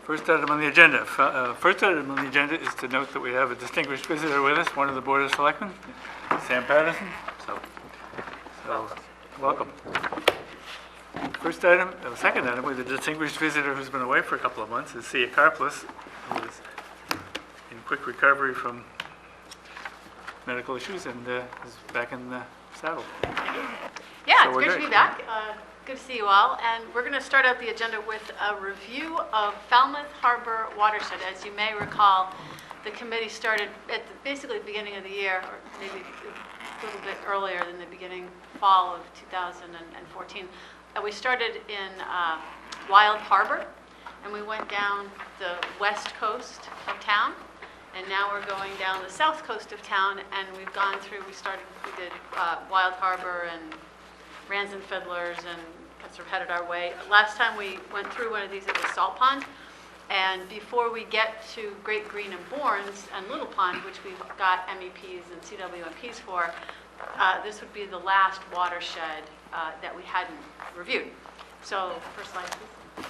First item on the agenda. First item on the agenda is to note that we have a distinguished visitor with us, one of the Board of Selectmen, Sam Patterson. So welcome. First item, second item, with a distinguished visitor who's been away for a couple of months is Sia Karplus, who is in quick recovery from medical issues and is back in the saddle. Yeah, So it's we're great to good. be back. Good to see you all. And we're going to start out the agenda with a review of Falmouth Harbor watershed. As you may recall, the committee started at basically the beginning of the year, or maybe a little bit earlier than the beginning fall of 2014. We started in Wild Harbor, and we went down the west coast of town. And now we're going down the south coast of town, and we've gone through, we did Wild Harbor and Rands and Fiddlers, and sort of headed our way. Last time we went through one of these, it was Salt Pond. And before we get to Great Green and Bournes and Little Pond, which we've got MEPs and CWMPs for, this would be the last watershed that we hadn't reviewed. So, first slide, please.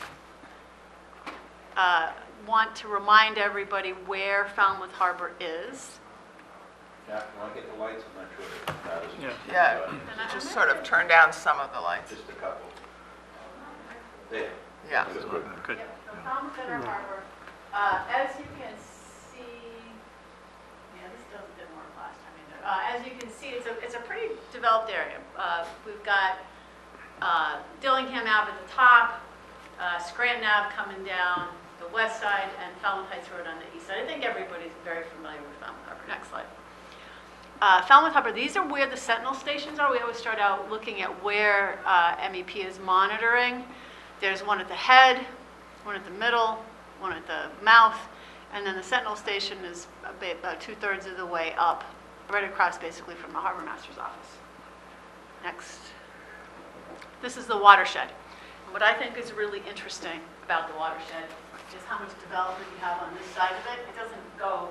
Want to remind everybody where Falmouth Harbor is. Yeah, when I get the lights, I'm not sure that is. Yeah. Yeah, just sort of turn down some of the lights. Just a couple. There. Yeah. Good. So Falmouth Harbor, as you can see, yeah, this didn't work last time either. As you can see, it's a pretty developed area. We've got Dillingham Ave at the top, Scranton Ave coming down the west side, and Falmouth Heights Road on the east side. I think everybody's very familiar with Falmouth Harbor. Next slide. Falmouth Harbor, these are where the sentinel stations are. We always start out looking at where MEP is monitoring. There's one at the head, one at the middle, one at the mouth, and then the sentinel station is about 2/3 of the way up, right across basically from the Harbor Master's office. Next. This is the watershed. And what I think is really interesting about the watershed is how much development you have on this side of it. It doesn't go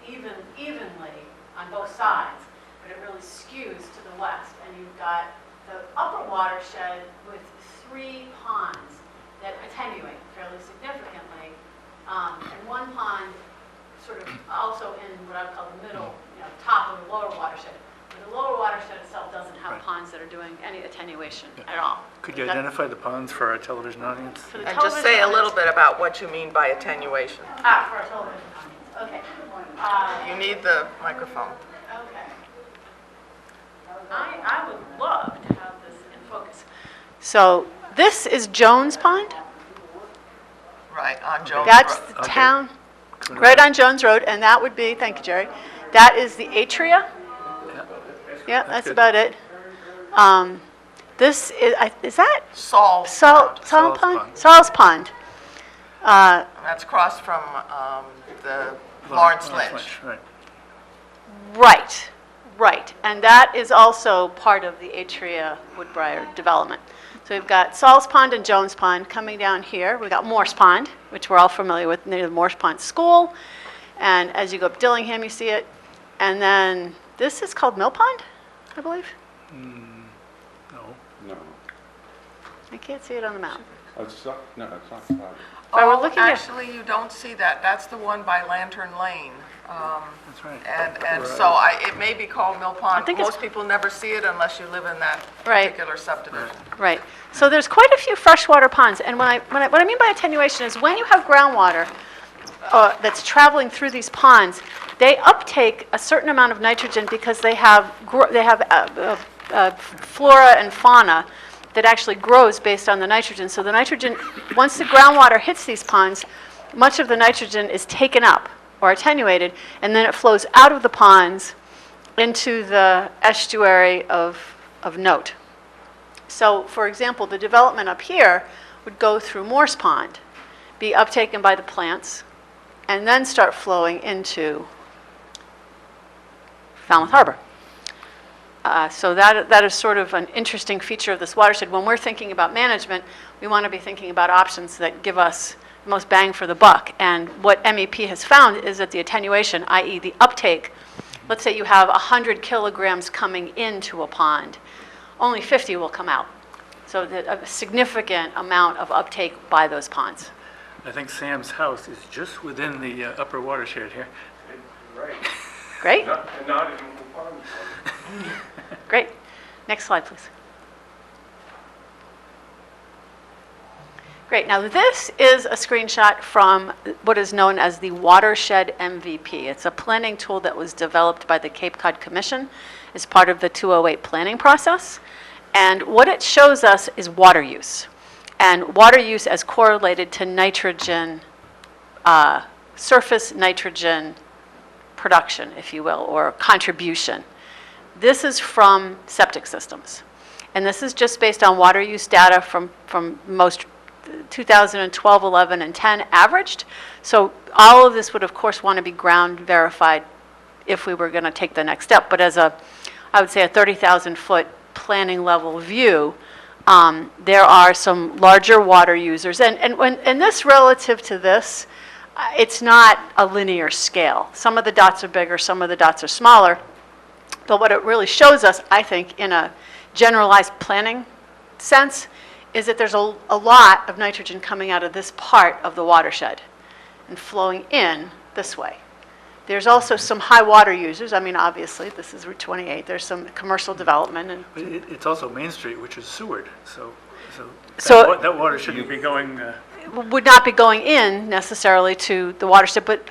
evenly on both sides, but it really skews to the west. And you've got the upper watershed with 3 ponds that attenuate fairly significantly, and one pond sort of also in what I would call the middle, top of the lower watershed. But the lower watershed itself doesn't have Right. ponds that are doing any attenuation at all. Could you identify the ponds for our television audience? For the And just say a television little bit about what you mean by attenuation. for our television audience. Okay. You need the microphone. Okay. I would love to have this in focus. So this is Jones Pond. Right, on Jones That's Road. the Okay. town, right on Jones Road, and that would be, thank you, Jerry, that is the atria. Yeah, that's good. about it. This is that Saul's Salt Saul's Pond? Pond. Saul's Pond. That's across from the Lawrence Lynch. Right. Right, and that is also part of the Atria Woodbriar development. So we've got Saul's Pond and Jones Pond coming down here. We've got Morse Pond, which we're all familiar with, near the Morse Pond School. And as you go up Dillingham, you see it. And then this is called Mill Pond, I believe. No. No, I can't see it on the map. it's not, no, it's not cloudy. But we're looking at- Actually, you don't see that. That's the one by Lantern Lane. That's right. And so it may be called Mill Pond. think it's- Most people never see it unless you live in that Right. particular subdivision. Right. So there's quite a few freshwater ponds. And what I mean by attenuation is when you have groundwater that's traveling through these ponds, they uptake a certain amount of nitrogen because they have flora and fauna that actually grows based on the nitrogen. So the nitrogen, once the groundwater hits these ponds, much of the nitrogen is taken up or attenuated, and then it flows out of the ponds into the estuary of note. So, for example, the development up here would go through Morse Pond, be uptaken by the plants, and then start flowing into Falmouth Harbor. So that is sort of an interesting feature of this watershed. When we're thinking about management, we want to be thinking about options that give us the most bang for the buck. And what MEP has found is that the attenuation, i.e. the uptake, let's say you have 100 kilograms coming into a pond, only 50 will come out. So a significant amount of uptake by those ponds. I think Sam's house is just within the upper watershed here. Right. Great, And not in the pond. great. Next slide, please. Great, now this is a screenshot from what is known as the Watershed MVP. It's a planning tool that was developed by the Cape Cod Commission as part of the 208 planning process. And what it shows us is water use. And water use as correlated to nitrogen, surface nitrogen production, if you will, or contribution. This is from septic systems. And this is just based on water use data from most 2012, 11, and 10 averaged. So all of this would, of course, want to be ground verified if we were going to take the next step. But as I would say, a 30,000-foot planning level view, there are some larger water users. And this relative to this, it's not a linear scale. Some of the dots are bigger, some of the dots are smaller. But what it really shows us, I think, in a generalized planning sense, is that there's a lot of nitrogen coming out of this part of the watershed and flowing in this way. There's also some high water users. I mean, obviously, this is Route 28. There's some commercial development. And But it's also Main Street, which is sewered, so So- that water shouldn't be going, would not be going in necessarily to the watershed, but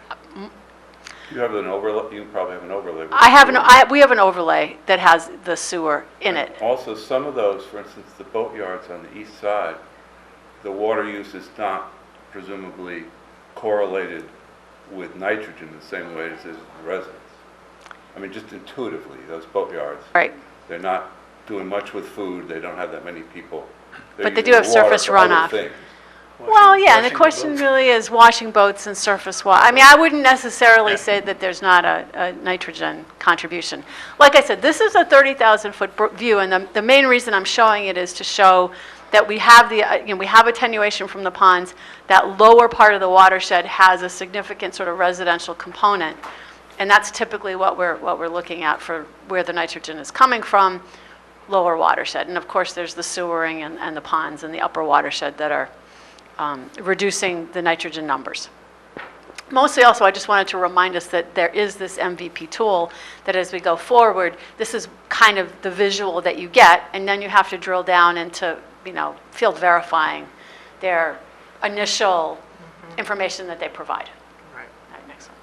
You have an overlay, you probably have an overlay. with we have an overlay that has the sewer in it. Also, some of those, for instance, the boatyards on the east side, the water use is not presumably correlated with nitrogen the same way as is the residents. I mean, just intuitively, those boatyards, Right. they're not doing much with food, they don't have that many people. They're But they do using have the water surface for other runoff. things. Well, yeah, and the washing question boats. really is washing boats and surface water. I mean, I wouldn't necessarily say that there's not a nitrogen contribution. Like I said, this is a 30,000-foot view, and the main reason I'm showing it is to show that we have we have attenuation from the ponds. That lower part of the watershed has a significant sort of residential component, and that's typically what we're looking at for where the nitrogen is coming from, lower watershed. And of course, there's the sewering and the ponds in the upper watershed that are reducing the nitrogen numbers. Mostly also, I just wanted to remind us that there is this MVP tool that as we go forward, this is kind of the visual that you get, and then you have to drill down into, field verifying their initial information that they provide. Right. All right, next one.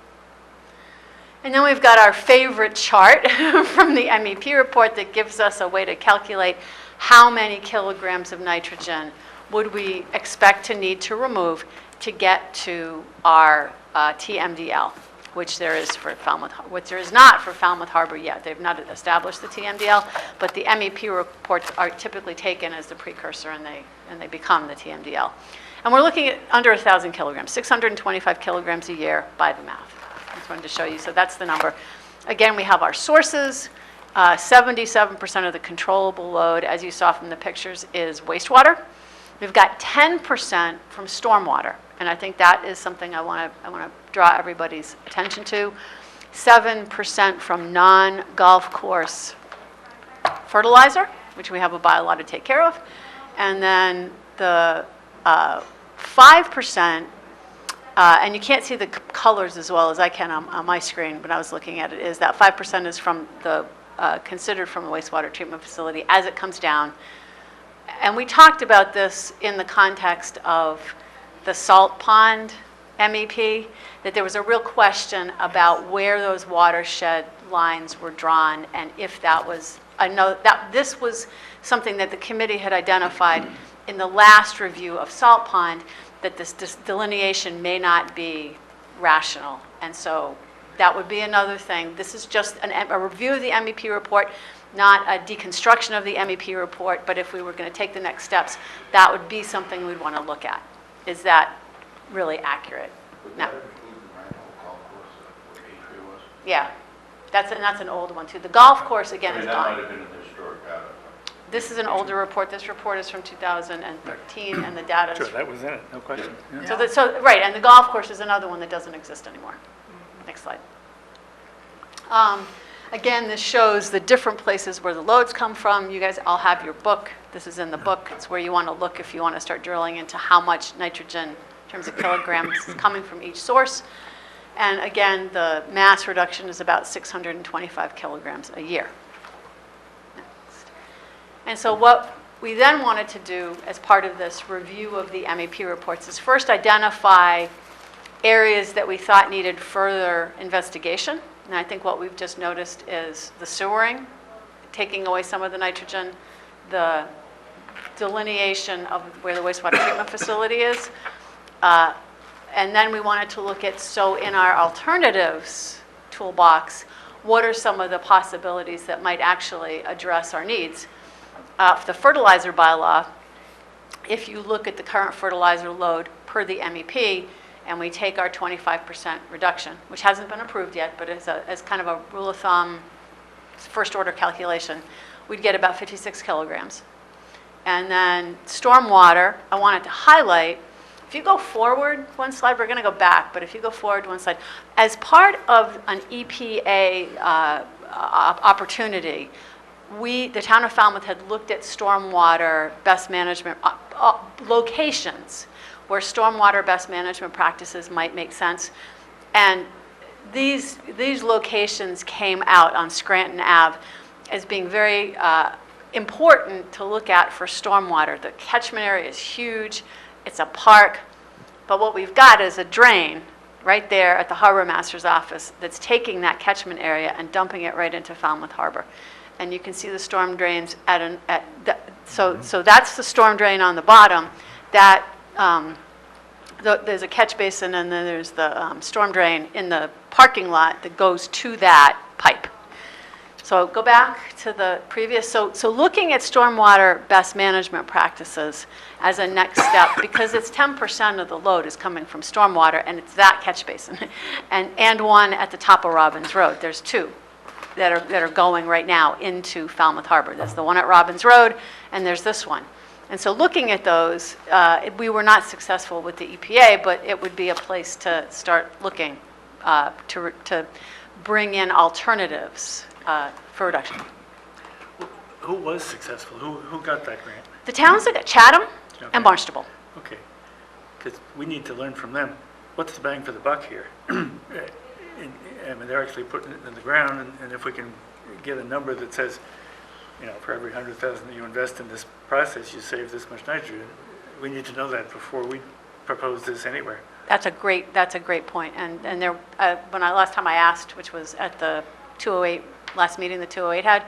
And then we've got our favorite chart from the MEP report that gives us a way to calculate how many kilograms of nitrogen would we expect to need to remove to get to our TMDL, which there is for Falmouth, which there is not for Falmouth Harbor yet. They've not established the TMDL, but the MEP reports are typically taken as the precursor, and they become the TMDL. And we're looking at under 1,000 kilograms, 625 kilograms a year by the math. I just wanted to show you, so that's the number. Again, we have our sources. 77% of the controllable load, as you saw from the pictures, is wastewater. We've got 10% from stormwater, and I think that is something I want to draw everybody's attention to. 7% from non-golf course fertilizer, which we have a bylaw to take care of, and then the 5%, and you can't see the colors as well as I can on my screen when I was looking at it, is that 5% is from the considered from the wastewater treatment facility as it comes down. And we talked about this in the context of the salt pond MEP, that there was a real question about where those watershed lines were drawn, and if that was, I know that this was something that the committee had identified in the last review of salt pond, that this delineation may not be rational. And so that would be another thing. This is just a review of the MEP report, not a deconstruction of the MEP report, but if we were going to take the next steps, that would be something we'd want to look at. Is that really accurate? Would No. that include the Randall golf course where Atria was? Yeah, that's an old one too. The golf course, again, I is mean, that might gone. have been a historic data. This is an older report. This report is from 2013, and the data sure, is... that was in it, no question. Yeah. Right, and the golf course is another one that doesn't exist anymore. Next slide. Again, this shows the different places where the loads come from. You guys all have your book. This is in the book. It's where you want to look if you want to start drilling into how much nitrogen in terms of kilograms coming from each source. And again, the mass reduction is about 625 kilograms a year. Next. And so what we then wanted to do as part of this review of the MEP reports is first identify areas that we thought needed further investigation. And I think what we've just noticed is the sewering, taking away some of the nitrogen, the delineation of where the wastewater treatment facility is. And then we wanted to look at, so in our alternatives toolbox, what are some of the possibilities that might actually address our needs? The fertilizer bylaw, if you look at the current fertilizer load per the MEP, and we take our 25% reduction, which hasn't been approved yet, but as kind of a rule of thumb, first order calculation, we'd get about 56 kilograms. And then stormwater, I wanted to highlight, if you go forward one slide, we're going to go back, but if you go forward one slide, as part of an EPA opportunity, the town of Falmouth had looked at stormwater best management locations where stormwater best management practices might make sense. And these locations came out on Scranton Ave as being very important to look at for stormwater. The catchment area is huge. It's a park. But what we've got is a drain right there at the harbor master's office that's taking that catchment area and dumping it right into Falmouth Harbor. And you can see the storm drains so that's the storm drain on the bottom. That there's a catch basin, and then there's the storm drain in the parking lot that goes to that pipe. So go back to the previous. So looking at stormwater best management practices as a next step, because it's 10% of the load is coming from stormwater, and it's that catch basin, and one at the top of Robbins Road. There's two that are going right now into Falmouth Harbor. There's the one at Robbins Road, and there's this one. And so looking at those, we were not successful with the EPA, but it would be a place to start looking to bring in alternatives for reduction. Who was successful? Who got that grant? The towns that got Chatham Okay. and Barnstable. Okay, because we need to learn from them. What's the bang for the buck here? I mean, they're actually putting it in the ground, and if we can get a number that says, for every 100,000 that you invest in this process, you save this much nitrogen, we need to know that before we propose this anywhere. That's a great point. And there, last time I asked, which was at the 208 last meeting the 208 had,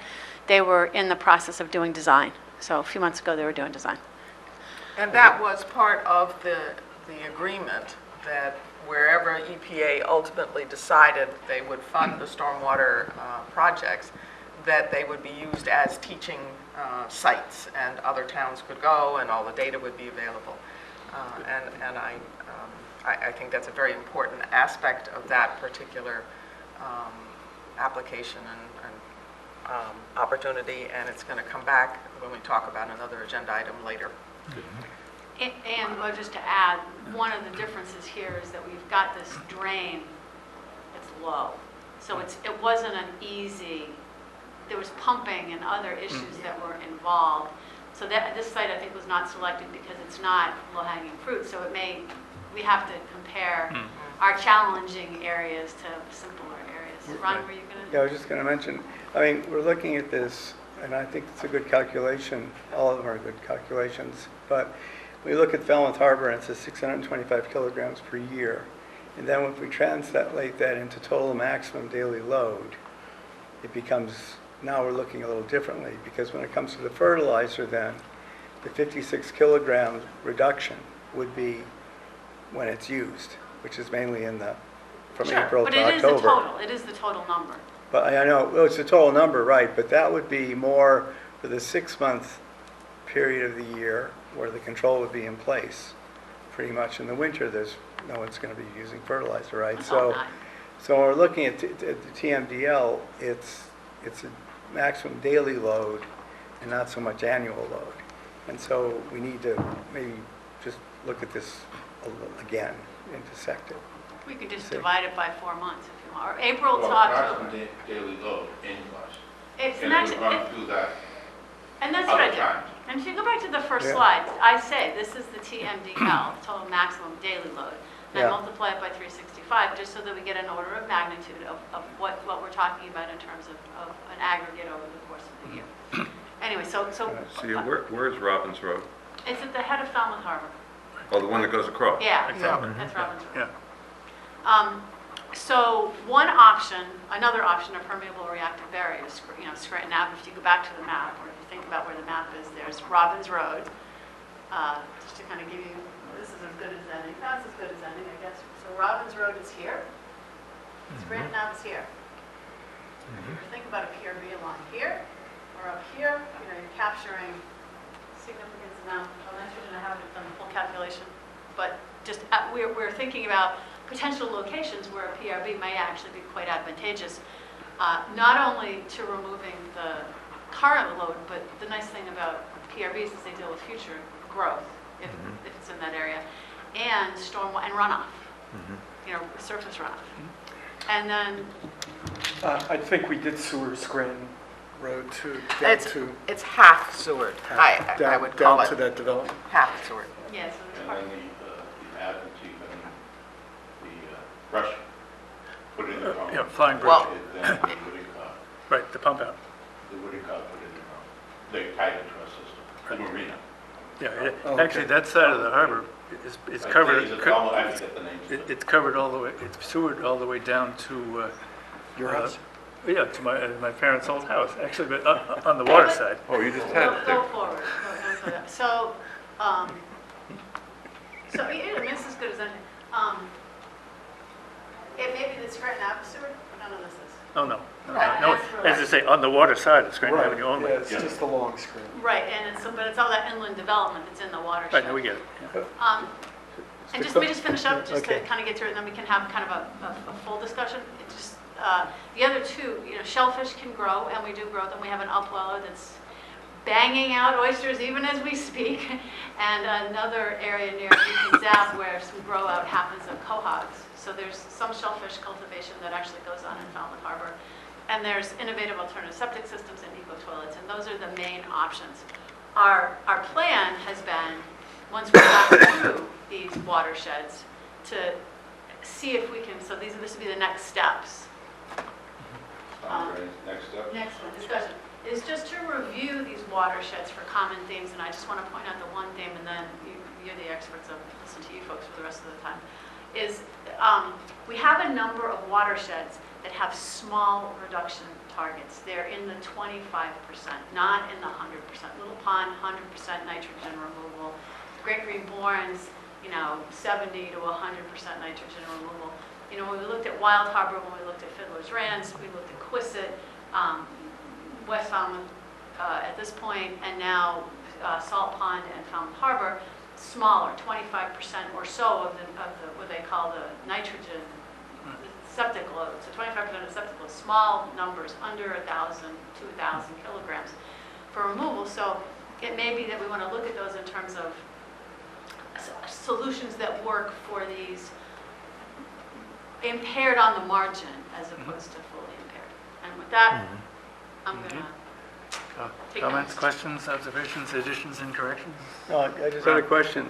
they were in the process of doing design. So a few months ago, they were doing design. And that was part of the agreement that wherever EPA ultimately decided they would fund the stormwater projects, that they would be used as teaching sites, and other towns could go, and all the data would be available. And I think that's a very important aspect of that particular application and opportunity, and it's going to come back when we talk about another agenda item later. And just to add, one of the differences here is that we've got this drain that's low. So it wasn't an easy, there was pumping and other issues that were involved. So this site, I think, was not selected because it's not low-hanging fruit. So we have to compare our challenging areas to simpler areas. Ron, were you going to? Yeah, I was just going to mention, we're looking at this, and I think it's a good calculation. All of them are good calculations. But we look at Falmouth Harbor, and it says 625 kilograms per year. And then if we translate that into total maximum daily load, it becomes, now we're looking a little differently, because when it comes to the fertilizer then, the 56 kilogram reduction would be when it's used, which is mainly from April to October. It is the total number. But I know, well, it's the total number, right, but that would be more for the 6-month period of the year where the control would be in place. Pretty much in the winter, no one's going to be using fertilizer, right? So when we're looking at the TMDL, it's a maximum daily load and not so much annual load. And so we need to maybe just look at this again, intersect it. We could just divide it by 4 months if you want, or April to Well, October. maximum daily load in plus. It's And next, we've gone through that and that's what I other did. times. And if you go back to the first Yeah. slide, I say this is the TMDL, total maximum daily load. And I Yeah. multiply it by 365, just so that we get an order of magnitude of what we're talking about in terms of an aggregate over the course of the year. Anyway, so So where's Robbins Road? it's at the head of Falmouth Harbor. Oh, the one that goes across? Yeah, Exactly. that's Robbins Road. Yeah. So one option, another option, a permeable reactive barrier, is, Scranton Ave. If you go back to the map, or if you think about where the map is, there's Robbins Road. Just to kind of give you, this is as good as any. That's as good as any, I guess. So Robbins Road is here. Scranton Ave is here. If you think about a PRB along here or up here, you're capturing significant amount of nitrogen. I haven't done the full calculation, but just we're thinking about potential locations where a PRB may actually be quite advantageous, not only to removing the current load, but the nice thing about PRBs is they deal with future growth if it's in that area, and stormwater and runoff, surface runoff. And then I think we did sewer Scranton Road too, down to, It's half sewered, I would call down to it that development. half sewered. yeah, so it's And part. then the advocacy, the brush, put it in the ground. Yeah, flying bridge. Well- Then the woody cop, Right, the pump out. put it in the ground. They tied it to our system, the marina. Yeah, Oh, actually, that side of the harbor is I covered. think it's almost- I forget the names. but- It's covered all the way, it's sewered all the way down to, Your house? yeah, to my parents' old house, actually, but on the water side. Oh, you just had it there. Go forward. Go for that. So, this is good as anything. It may be that Scranton Ave is sewered, but none of this is. Oh, no. No, Right, no, that's as I say, on the water side of Scranton Avenue Right, only. yeah, it's just a long Scranton. Right, but it's all that inland development that's in the watershed. Right, no, we get it. Yeah. And let me just finish up, just to Okay. kind of get through it, and then we can have kind of a full discussion. It just, the other two, shellfish can grow, and we do grow them. We have an upweller that's banging out oysters even as we speak, and another area near Beacon Ave where some grow out happens of cohogs. So there's some shellfish cultivation that actually goes on in Falmouth Harbor. And there's innovative alternative septic systems and eco-toilets, and those are the main options. Our plan has been, once we got through these watersheds, to see if we can, so this would be the next steps. Sounds great. Next up. Next one, discussion, is just to review these watersheds for common themes, and I just want to point out the one theme, and then you're the experts, I'll listen to you folks for the rest of the time, is we have a number of watersheds that have small reduction targets. They're in the 25%, not in the 100%. Little Pond, 100% nitrogen removal. Great Green Bournes, 70 to 100% nitrogen removal. When we looked at Wild Harbor, when we looked at Fiddler's Rance, we looked at Quissit, West Falmouth at this point, and now Salt Pond and Falmouth Harbor, smaller, 25% or so of the what they call the nitrogen septic load. So 25% of septic load, small numbers, under 1,000, 2,000 kilograms for removal. So it may be that we want to look at those in terms of solutions that work for these impaired on the margin as opposed to fully impaired. And with that, I'm going to take Comments, notes. questions, observations, additions, and corrections? No, I just had a question.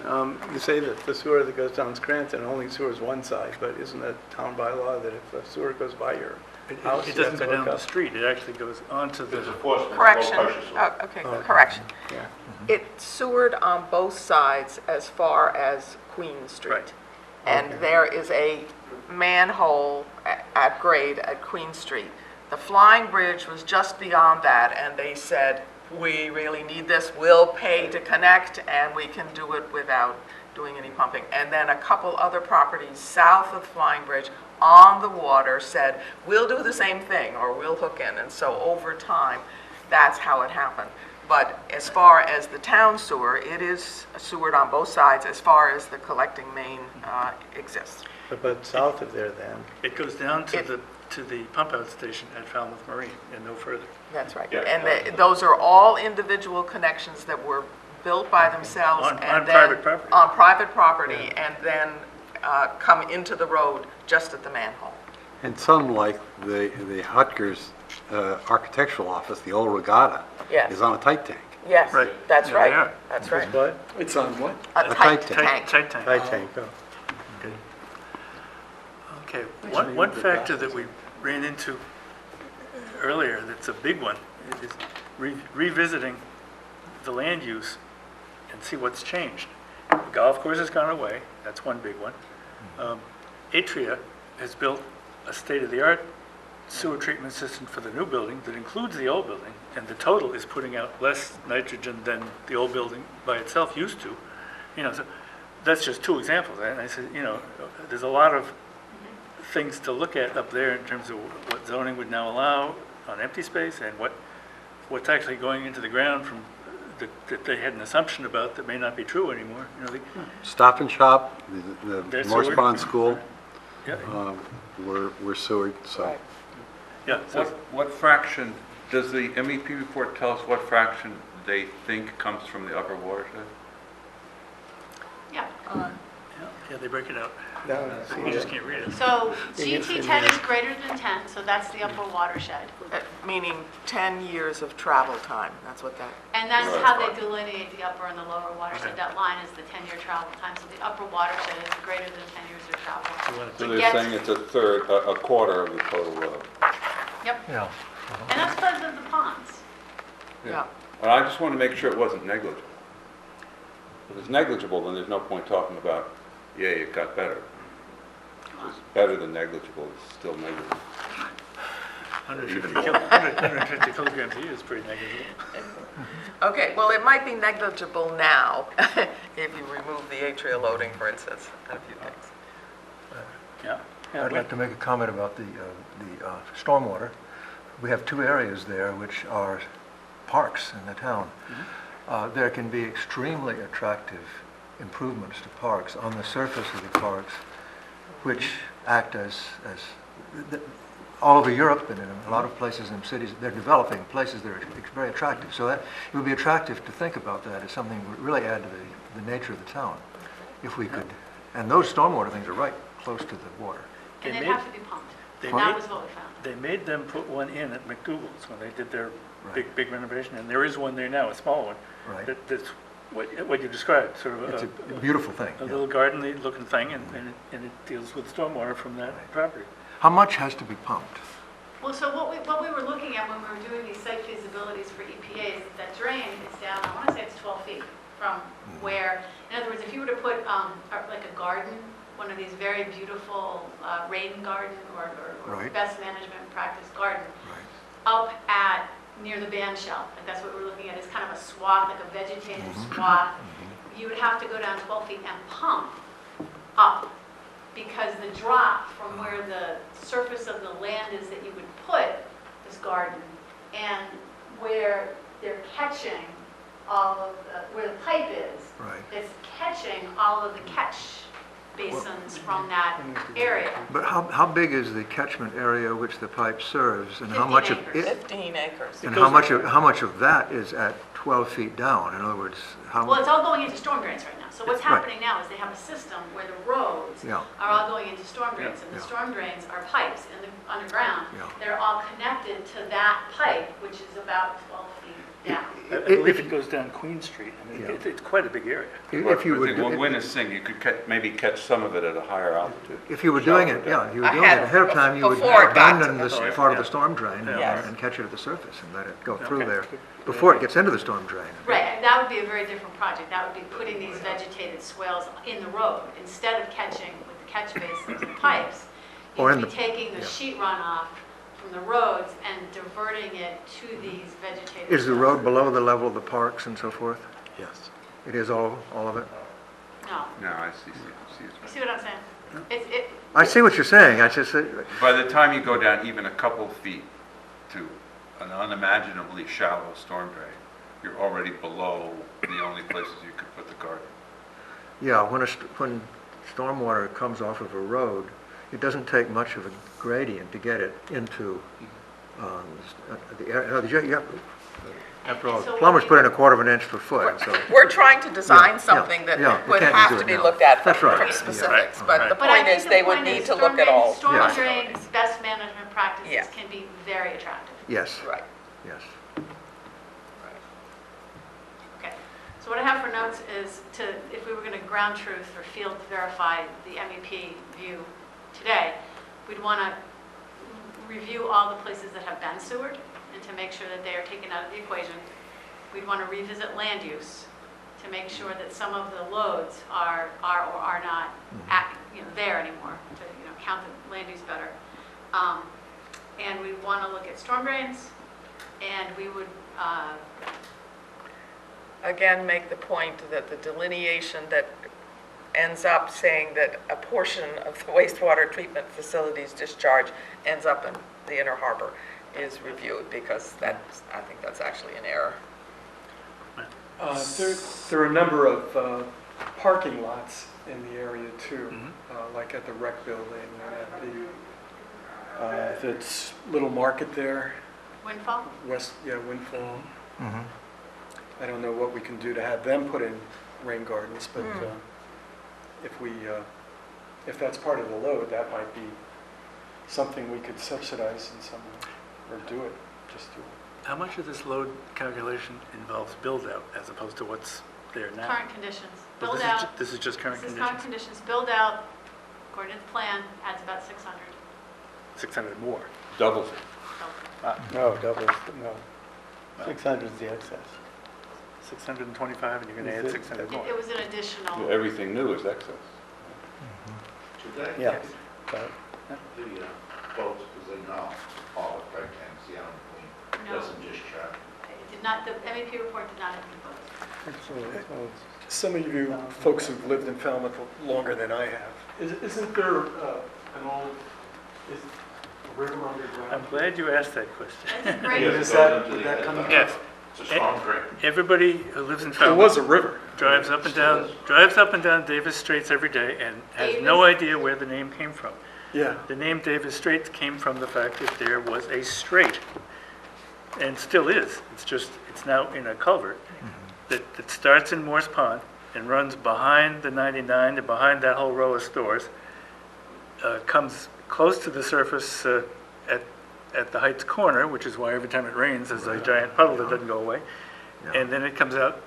You say that the sewer that goes down Scranton only sewers one side, but isn't that town bylaw that if a sewer goes by your house, It you doesn't have to go down hook the up? street, it actually goes onto There's a the, force. Correction, Okay. correction. Yeah. It's sewered on both sides as far as Queen Street. Right. And Okay. there is a manhole at grade at Queen Street. The flying bridge was just beyond that, and they said, we really need this, we'll pay to connect, and we can do it without doing any pumping. And then a couple other properties south of Flying Bridge on the water said, we'll do the same thing, or we'll hook in. And so over time, that's how it happened. But as far as the town sewer, it is sewered on both sides as far as the collecting main exists. But south of there then, it goes down to It- the pump out station at Falmouth Marine and no further. That's right. Yeah, And that's- those are all individual connections that were built by themselves. On and then- private property. On private property, and then come into the road just at the manhole. And some, like the Hutker's architectural office, the old Regatta, Yes. is on a tight tank. Yes, Right. that's Yeah, they right, are. that's right. But It's on what? A tight tank. Tight tank. I tank, oh. Okay, one factor that we ran into earlier, that's a big one, is revisiting the land use and see what's changed. The golf course has gone away, that's one big one. Atria has built a state-of-the-art sewer treatment system for the new building that includes the old building, and the total is putting out less nitrogen than the old building by itself used to. You know, so that's just two examples. And I said, you know, there's a lot of things to look at up there in terms of what zoning would now allow on empty space and what's actually going into the ground from that they had an assumption about that may not be true anymore. You know, Stop and Shop, the They're Morse sewered. Pond School, yeah, we're sewered, so. Right. yeah. So What fraction, does the MEP report tell us what fraction they think comes from the upper watershed? Yeah. yeah, they break it out. Down, You just can't read it. So It's in GT10 there. is greater than 10, so that's the upper watershed. Meaning 10 years of travel time, that's what that, And that's Right. how they delineate the upper and the lower watershed. That line is the 10-year travel time. So the upper watershed is greater than 10 years of travel. So To they're get- saying it's a third, a quarter of the total road. Yep. Yeah. And that's because of the ponds. yeah. And I just want to make sure it wasn't negligible. If it's negligible, then there's no point talking about, yeah, it got better. It's better than negligible, it's still negligible. 150 kilograms a year is pretty negligible. Okay, well, it might be negligible now if you remove the atria loading, for instance, and a few things. Yeah. Yeah, I'd like to make a comment about the stormwater. We have two areas there which are parks in the town. There can be extremely attractive improvements to parks on the surface of the parks, which act as all over Europe and in a lot of places in cities, they're developing places that are very attractive. So that it would be attractive to think about that as something that would really add to the nature of the town, if we could. And those stormwater things are right close to the water. And They they'd made- have to be pumped. they And that made- was what we found. They made them put one in at McDougal's when they did their Right. big renovation, and there is one there now, a small one. Right. That's what you described, sort of It's a beautiful thing. a yeah. little garden-looking thing, and it deals with stormwater from that property. How much has to be pumped? Well, so what we were looking at when we were doing these site feasibilities for EPA is that drain is down, I want to say it's 12 feet from where, in other words, if you were to put like a garden, one of these very beautiful rain garden or Right. best management practice garden, Right. up at, near the band shell, like that's what we're looking at, is kind of a swath, like a vegetated swath. You would have to go down 12 feet and pump up, because the drop from where the surface of the land is that you would put this garden and where they're catching all of where the pipe is, Right. it's catching all of the catch basins from that area. But how big is the catchment area which the pipe serves, and how 15 much of acres. it, 15 acres. and how much of that is at 12 feet down? In other words, how? Well, it's all going into storm drains right now. So what's Right. happening now is they have a system where the roads Yeah. are all going into storm drains, and the Yeah. storm drains are pipes in the underground. Yeah. They're all connected to that pipe, which is about 12 feet down. I believe it goes down Queen Street. I mean, Yeah. it's quite a big area. If you would, When wind is sing, you could maybe catch some of it at a higher altitude. if you were doing it, yeah, if you were doing it Ahead, ahead of time, you would before it got to abandon the this storm. part of the Yeah. storm drain Yes. and catch it at the surface and let it go through Okay. there before it gets into the storm drain. Right, and that would be a very different project. That would be putting these vegetated swales in the road. Instead of catching with the catch basins and pipes, Or you'd in be the- taking the yeah. sheet runoff from the roads and diverting it to these vegetated Is the swales. road below the level of the parks and so forth? Yes. It is all of it? No, No, I see. you see what I'm saying? It, I see what you're saying, I just, By the time you go down even a couple feet to an unimaginably shallow storm drain, you're already below the only places you could put the garden. yeah, when stormwater comes off of a road, it doesn't take much of a gradient to get it into the area. After all, And so what plumbers we- put in a quarter of an inch per foot, so. We're trying to design Yeah, something that yeah, we would can't have do to it be now. looked at That's right. from specifics, Right, but right. the But I point think is the they would point need is to look at all. Storm Yes. drains, best management practices Yeah. can be very attractive. Yes, Right. yes. So what I have for notes is if we were going to ground truth or field verify the MEP view today, we'd want to review all the places that have been sewered and to make sure that they are taken out of the equation. We'd want to revisit land use to make sure that some of the loads are or are not there anymore, to count the land use better. And we want to look at storm drains, and we would Again, make the point that the delineation that ends up saying that a portion of the wastewater treatment facility's discharge ends up in the inner harbor is reviewed, because I think that's actually an error. There are a number of parking lots in the area too, like at the rec building and at the little market there, windfall. Windfall. I don't know what we can do to have them put in rain gardens, but if that's part of the load, that might be something we could subsidize in some way, or do it, just do it. How much of this load calculation involves build-out as opposed to what's there now? Current conditions. But Build out. this is just current This is current conditions? conditions. Build out, according to the plan, adds about 600. 600 more. Doubles it. No, doubles, no. 600 is the excess. 625, and you're going to add Is it- 600 more. It was an additional. Everything new is excess. Today, Yes. But the boats, because they now haul it right and see how clean, No. doesn't just check. It did not, the MEP report did not include boats. absolutely, so it's- Some of you folks who've lived in Falmouth longer than I have, isn't there an old, is a river underground? I'm glad you asked that question. That's a great. Yes, Is it that- goes into would the that head come of the- Yes. It's a strong drain. Everybody who lives in There was Falmouth a river. drives up and Still down, is. Davis Straits every day and has no Davis? idea where the name came from. Yeah. The name Davis Straits came from the fact that there was a strait, and still is. It's now in a culvert that starts in Morse Pond and runs behind the 99 and behind that whole row of stores, comes close to the surface at the Heights corner, which is why every time it rains, there's a giant puddle that doesn't go away. And then it comes out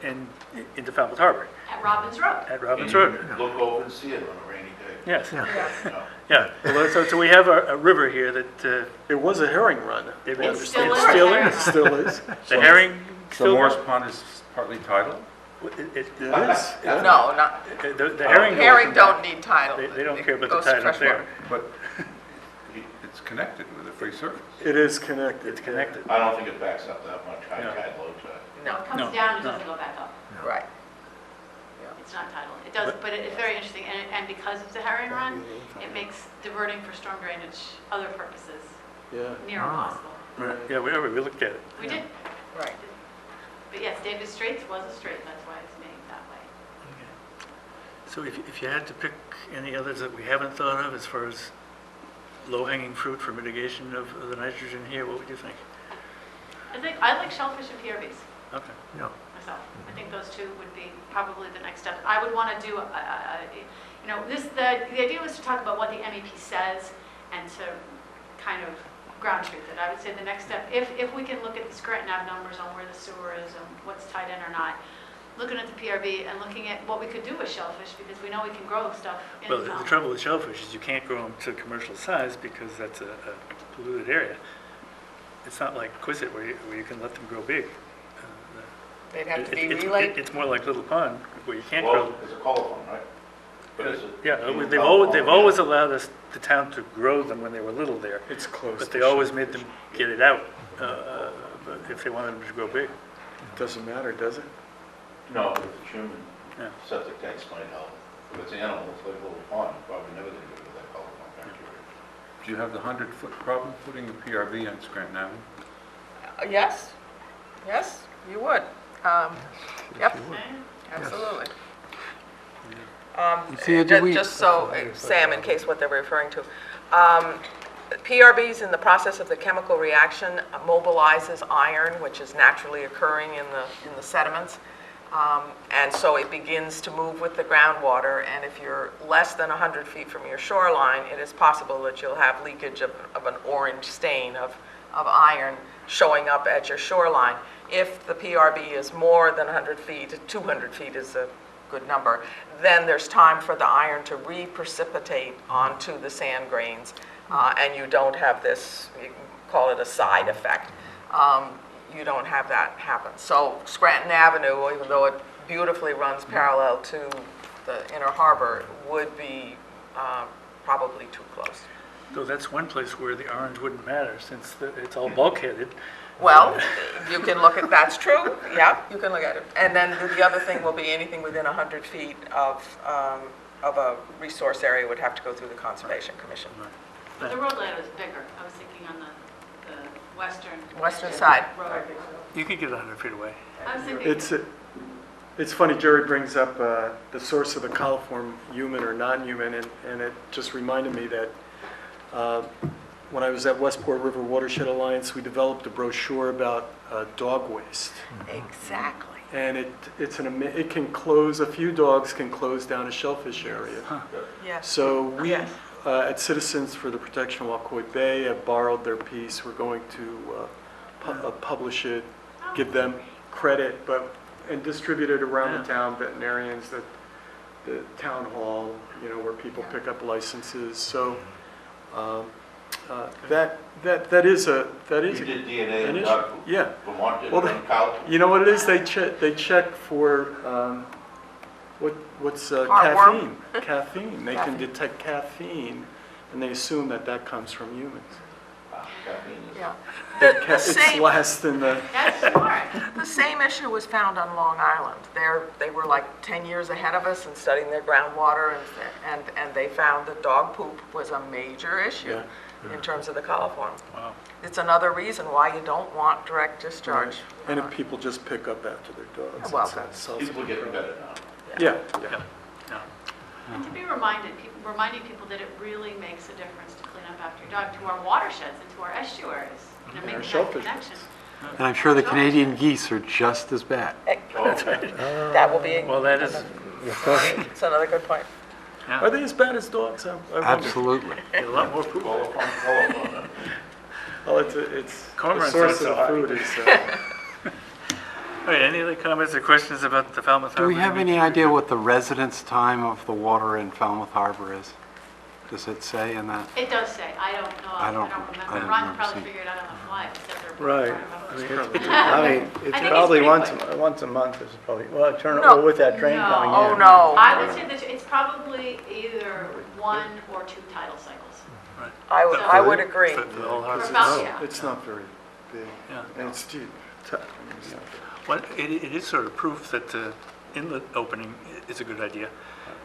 into Falmouth Harbor, At Robbins Road. at Robbins And Road. you Look over and see it on a rainy day. Yes, You know. yeah. Well, so we have a river here that It was a herring run. it It still still is. is. Still is. The herring So still. Morse Pond is partly tidal? It It is. Yeah. No, not, The herring. herring don't need tidal. They don't It care about the goes to tidal up there. freshwater. But it's connected with a free surface. It is connected. It's connected. I don't think it backs up that much high No. tide low tide. No, it comes No, down, it no. doesn't go back up. Right. It's not tidal. It does, but it's very interesting, and because of the herring run, it makes diverting for storm drainage, other purposes, Yeah. near impossible. Right. Yeah, we looked at it. We did. Right. But yes, Davis Straits was a strait, that's why it's named that way. So if you had to pick any others that we haven't thought of as far as low-hanging fruit for mitigation of the nitrogen here, what would you think? I like shellfish and PRVs Okay. myself. I think those two would be probably the next step. I would want to do, the idea was to talk about what the MEP says and to kind of ground truth it. I would say the next step, if we can look at the Scranton Ave numbers on where the sewer is and what's tied in or not, looking at the PRV and looking at what we could do with shellfish, because we know we can grow stuff in Well, the the town. trouble with shellfish is you can't grow them to commercial size because that's a polluted area. It's not like Quistit where you can let them grow big. They'd have to be It's- relayed. It's more like Little Pond where you can't grow. Well, it's a colophone, right? But is it? Yeah, human they've colophone? always allowed the town to grow them when they were little there, It's close. but to they always shellfish. made them get it out if they wanted them to grow big. Doesn't matter, does it? No, if it's human, Yeah. septic tanks might help. If it's animals, like a little pond, you're probably never gonna get rid of that colophone bacteria. Do you have the 100-foot problem putting the PRV on Scranton Avenue? Yes, you would. Yep, Okay. absolutely. See, do we- Just so, Sam, in case what they're referring to, PRVs in the process of the chemical reaction mobilizes iron, which is naturally occurring in the sediments. And so it begins to move with the groundwater, and if you're less than 100 feet from your shoreline, it is possible that you'll have leakage of an orange stain of iron showing up at your shoreline. If the PRB is more than 100 feet, 200 feet is a good number, then there's time for the iron to re-precipitate onto the sand grains, and you don't have this, you can call it a side effect. You don't have that happen. So Scranton Avenue, even though it beautifully runs parallel to the inner harbor, would be probably too close. So that's one place where the orange wouldn't matter, since it's all bulkheaded. Well, you can look at, that's true, yeah, you can look at it. And then the other thing will be anything within 100 feet of a resource area would have to go through the Conservation Commission. But the road layout is bigger. I was thinking on the Western side. road. You could get 100 feet away. I was thinking, It's funny, Jerry brings up the source of the coliform, human or non-human, and it just reminded me that when I was at Westport River Watershed Alliance, we developed a brochure about dog waste. Exactly. And it can close, a few dogs can close down a shellfish area. Yes. So we, Yes. at Citizens for the Protection of Wacoit Bay, have borrowed their piece. We're going to publish it, give them credit, and distribute it around the town, veterinarians, the town hall, where people pick up licenses. So that is You a did DNA an in issue. dog food? Yeah. Vermont did Well, it on college? You know what it is? They check for what's Heartworm. caffeine. They can detect caffeine, and they assume that comes from humans. Wow, caffeine is- Yeah. It's less than the. that's smart. The same issue was found on Long Island. They were like 10 years ahead of us in studying their groundwater, and they found that dog poop was a major issue in terms of the coliform. Wow. It's another reason why you don't want direct discharge. And if people just pick up after their dogs. Well, it solves People the get problem. better now. Yeah. Yeah. And to be reminding people that it really makes a difference to clean up after your dog, to our watersheds and to our estuaries, making that shellfish. connection. And I'm sure the Canadian geese are just as bad. That will be, Well, that is, it's another good point. Are they as bad as dogs? I wonder. Absolutely. a lot more poop. Well, it's the Cormorants source aren't of so high. food is. All right, any other comments or questions about the Falmouth Do Harbor? we have any idea what the residence time of the water in Falmouth Harbor is? Does it say in that? It does say, I don't know, I don't remember. I don't Ron remember probably seeing- figured it out on the fly. Except they're Right. probably- I mean, it's think it's probably pretty once, quick. once a month is probably, well, No. with that train No. coming in. Oh, no. I would say that it's probably either 1 or 2 tidal cycles. I would agree. For the whole For harbor. about, yeah. It's not very big. Yeah. And it's cheap. Well, it is sort of proof that the inlet opening is a good idea.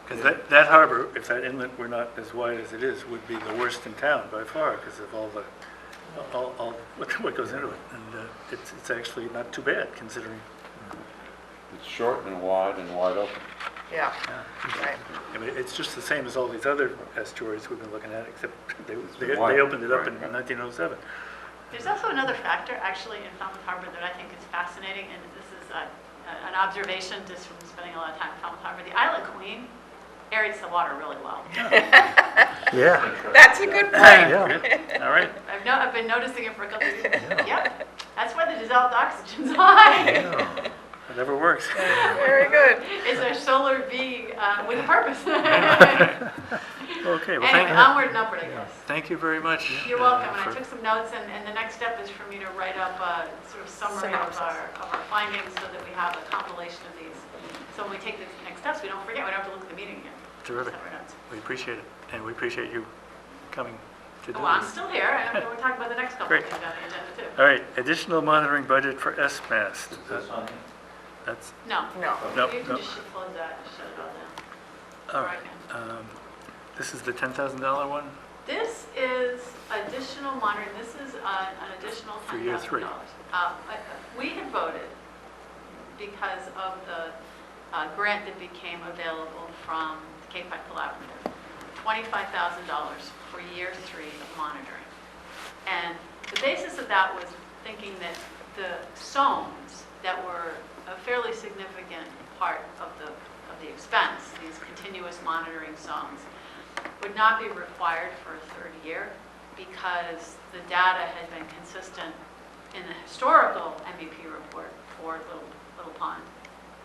Because that harbor, if that inlet were not as wide as it is, would be the worst in town by far because of all what goes into it. And it's actually not too bad considering. It's short and wide open. Yeah, right. I mean, it's just the same as all these other estuaries we've been looking at, except they wide. opened it up in Right. 1907. There's also another factor, actually, in Falmouth Harbor that I think is fascinating, and this is an observation just from spending a lot of time in Falmouth Harbor. The Island Queen aerates the water really well. Yeah. That's a good point. Yeah. All right. I've been noticing it for a couple of years. Yep, that's where the dissolved oxygen's high. Whatever works. Very good. It's a solar being with a purpose. Okay, well, Anyway, onward and upward, I guess. thank you very much. You're welcome, and I for- took some notes, and the next step is for me to write up a sort of summary of our findings so that we have a compilation of these. So when we take the next steps, we don't forget, we don't have to look at the meeting again. Terrific. Just have our notes. We appreciate it, and we appreciate you coming to do Well, I'm this. still here, and we're talking about the next couple of Great. things on the agenda, too. All right, additional monitoring budget for SMAST. Is this on? That's, No. No. Nope, You can nope. just close that, and shut it all down. all right. This is the $10,000 one? This is additional monitoring, this is an additional For year $10,000. three. We had voted because of the grant that became available from the Cape Cod Collaborative, $25,000 for year 3 of monitoring. And the basis of that was thinking that the SOMs that were a fairly significant part of the expense, these continuous monitoring SOMs, would not be required for a third year because the data had been consistent in the historical MEP report for Little Pond,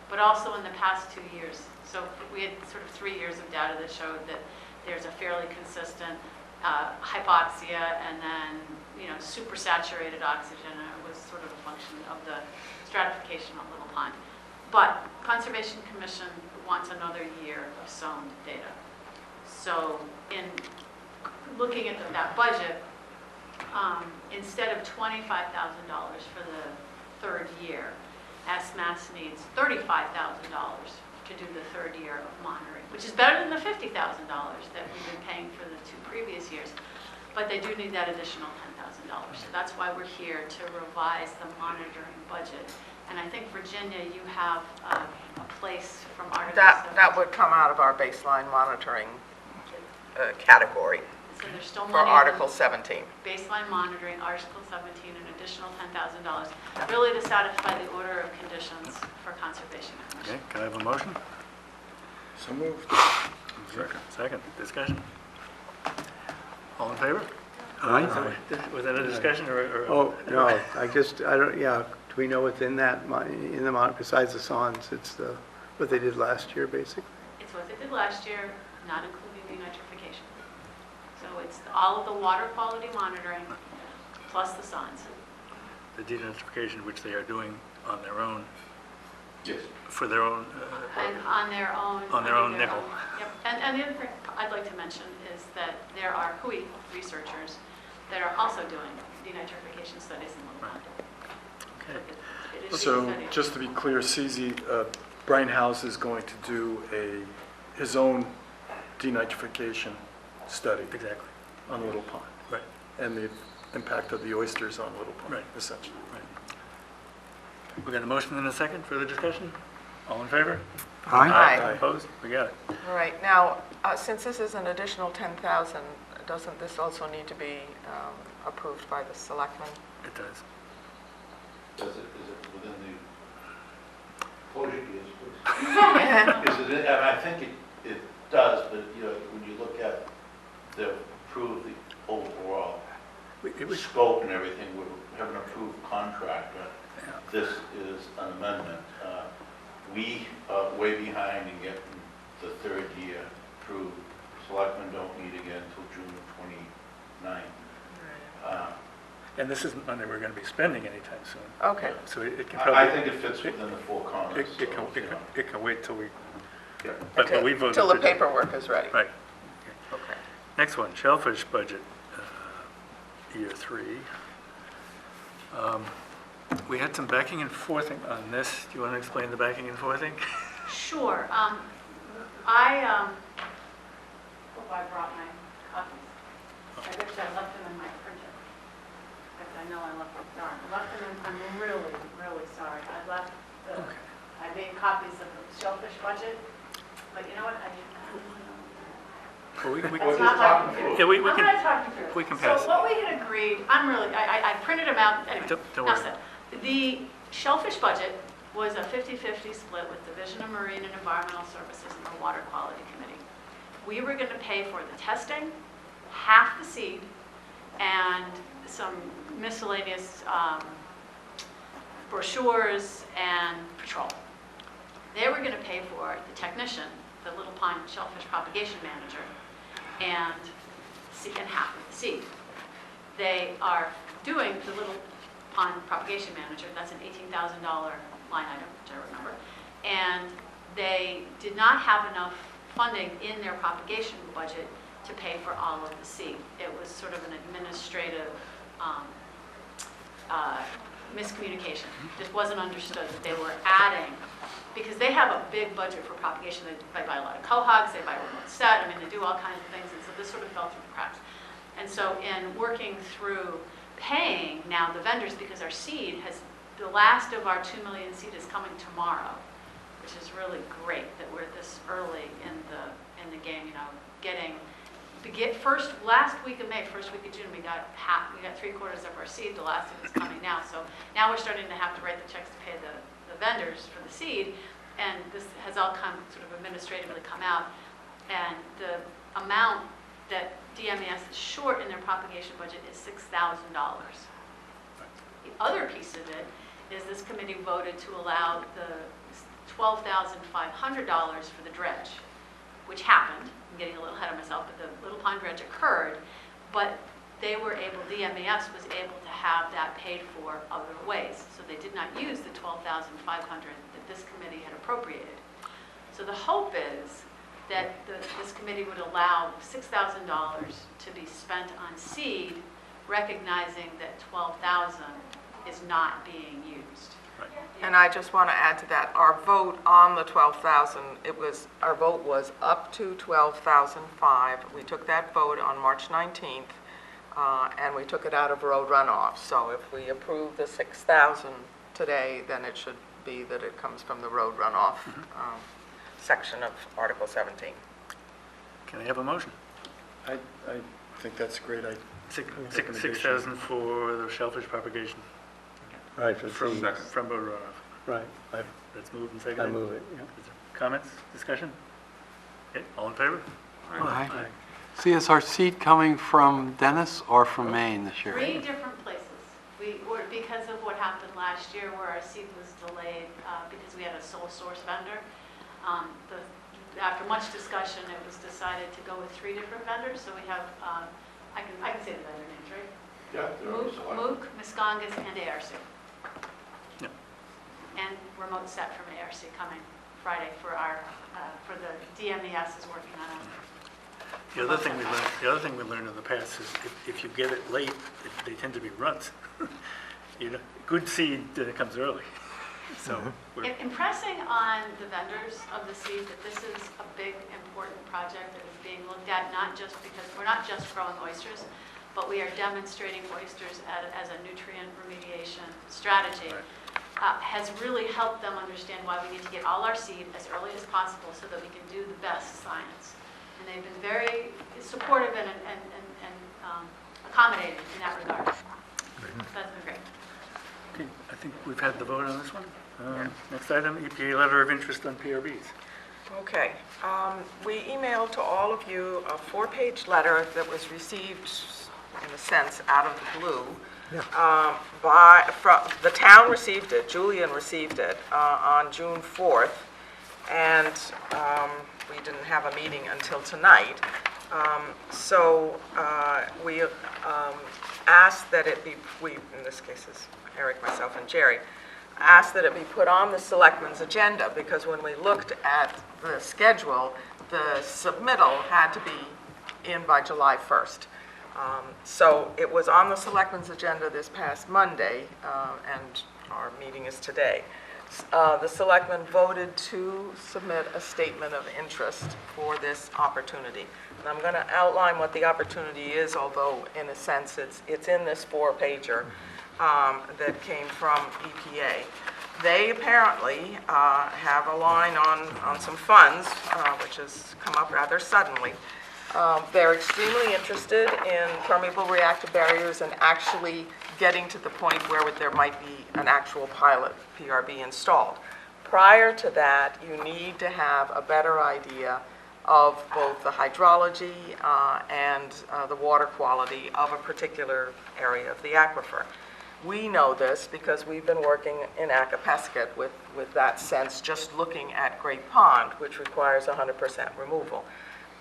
but also in the past 2 years. So we had sort of 3 years of data that showed that there's a fairly consistent hypoxia and then, supersaturated oxygen. And it was sort of a function of the stratification of Little Pond. But Conservation Commission wants another year of SOND data. So in looking at that budget, instead of $25,000 for the third year, SMAS needs $35,000 to do the third year of monitoring, which is better than the $50,000 that we've been paying for the 2 previous years. But they do need that additional $10,000. So that's why we're here to revise the monitoring budget. And I think, Virginia, you have a place from Article 17. That would come out of our baseline monitoring category So there's still for money in Article 17. baseline monitoring, Article 17, an additional $10,000, really to satisfy the order of conditions for Conservation Commission. Okay, can I have a motion? So moved. Second, discussion? All in favor? Aye. Was that a discussion or? Oh, no, I don't, yeah, do we know within that, in the amount, besides the sonds, it's what they did last year, basically? It's what they did last year, not including denitrification. So it's all of the water quality monitoring plus the sonds. The denitrification, which they are doing on their own, Yes. for their own, And on their own. On their own nickel. Yep. And the other thing I'd like to mention is that there are WHOI researchers that are also doing denitrification studies in Little Pond. okay. It is being So studied. just to be clear, CZ, Brian House is going to do his own denitrification study Exactly, on Little Pond right, and the impact of the oysters on Little Pond, Right. essentially. right. We got a motion and a second, further discussion? All in favor? Aye. Opposed? We got it. All right, now, since this is an additional 10,000, doesn't this also need to be approved by the selectmen? It does. Is it within the closure years, please? Is it, and I think it does, but, when you look at the approved, the overall It was, scope and everything, we have an approved contract. This is an amendment. We are way behind in getting the third year approved. Selectmen don't meet again until June 29th. and this isn't money we're going to be spending anytime soon. Okay. So it can I probably. think it fits within the four corners. It can wait till we, Yeah. but we voted. Till the to do- paperwork is ready. Right. Okay. Next one, shellfish budget, year 3. We had some backing and forthing on this. Do you want to explain the backing and forthing? Sure. Hope I brought my copies. I wish I left them in my printer. I know I left them, darn. I left them in, I'm really, really sorry. I made copies of the shellfish budget, but you know what? I didn't. Well, That's not my. Yeah, we I'm can, going to talk you through it. we can pass So it. what we had agreed, I printed them out, anyway. Don't enough worry. said. The shellfish budget was a 50-50 split with Division of Marine and Environmental Services and the Water Quality Committee. We were going to pay for the testing, half the seed, and some miscellaneous brochures and patrol. They were going to pay for the technician, the Little Pond Shellfish Propagation Manager, and half of the seed. They are doing the Little Pond Propagation Manager, that's an $18,000 line item, which I remember, and they did not have enough funding in their propagation budget to pay for all of the seed. It was sort of an administrative miscommunication. Just wasn't understood that they were adding, because they have a big budget for propagation. They buy a lot of cohogs, they buy remote set, I mean, they do all kinds of things, and so this sort of fell through the cracks. And so in working through paying now the vendors, because our seed has, the last of our 2 million seed is coming tomorrow, which is really great that we're this early in the game, last week of May, first week of June, we got 3/4 of our seed, the last of it's coming now. So now we're starting to have to write the checks to pay the vendors for the seed, and this has all sort of administratively come out. And the amount that DMES is short in their propagation budget is $6,000. The other piece of it is this committee voted to allow the $12,500 for the dredge, which happened. I'm getting a little ahead of myself, but the Little Pond dredge occurred, but they were able, DMES was able to have that paid for other ways. So they did not use the $12,500 that this committee had appropriated. So the hope is that this committee would allow $6,000 to be spent on seed, recognizing that $12,000 is not being used. And I just want to add to that, our vote on the 12,000, our vote was up to 12,005. We took that vote on March 19th, and we took it out of road runoff. So if we approve the 6,000 today, then it should be that it comes from the road runoff section of Article 17. Can I have a motion? I think that's great. 6,000 for the shellfish propagation Right, from road runoff. right, Let's move and second. I move it, yeah. Comments, discussion? Okay, all in favor? Aye. See, is our seed coming from Dennis or from Maine this year? 3 different places. Because of what happened last year where our seed was delayed because we had a sole source vendor. After much discussion, it was decided to go with 3 different vendors. So we have, I can say the vendor names, right? Yeah, they're already selected. Mook, Miscongas, and ARC. Yeah. And remote set from ARC coming Friday for for the DMES is working on it. The other thing we learned in the past is if you get it late, they tend to be runs. Good seed that it comes early. So Impressing on the vendors of the seed that this is a big, important project that is being looked at, not just because we're not just growing oysters, but we are demonstrating oysters as a nutrient remediation strategy, has really helped them understand why we need to get all our seed as early as possible so that we can do the best science. And they've been very supportive and accommodating in that regard. That's been great. okay, I think we've had the vote on this one. Next item, EPA letter of interest on PRBs. Okay, we emailed to all of you a 4-page letter that was received, in a sense, out of the blue. The town received it, Julian received it on June 4th, and we didn't have a meeting until tonight. So we asked that it be, in this case is Eric, myself, and Jerry, asked that it be put on the selectmen's agenda, because when we looked at the schedule, the submittal had to be in by July 1st. So it was on the selectmen's agenda this past Monday, and our meeting is today. The selectmen voted to submit a statement of interest for this opportunity. And I'm going to outline what the opportunity is, although in a sense it's in this 4-pager that came from EPA. They apparently have a line on some funds, which has come up rather suddenly. They're extremely interested in permeable reactive barriers and actually getting to the point where there might be an actual pilot PRB installed. Prior to that, you need to have a better idea of both the hydrology and the water quality of a particular area of the aquifer. We know this because we've been working in Acapesket with that sense, just looking at Great Pond, which requires 100% removal.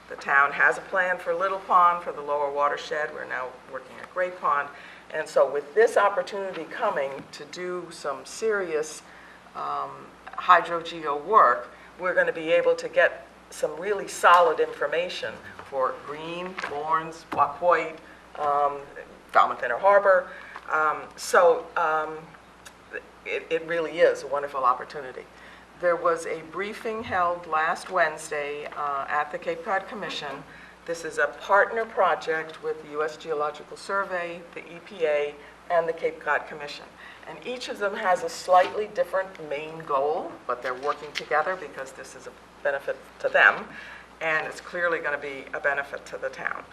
The town has a plan for Little Pond, for the lower watershed. We're now working at Great Pond. And so with this opportunity coming to do some serious hydrogeo work, we're going to be able to get some really solid information for Green, Lawrence, Wacoit, Falmouth Inner Harbor. It really is a wonderful opportunity. There was a briefing held last Wednesday at the Cape Cod Commission. This is a partner project with the U.S. Geological Survey, the EPA, and the Cape Cod Commission. And each of them has a slightly different main goal, but they're working together because this is a benefit to them, and it's clearly going to be a benefit to the town.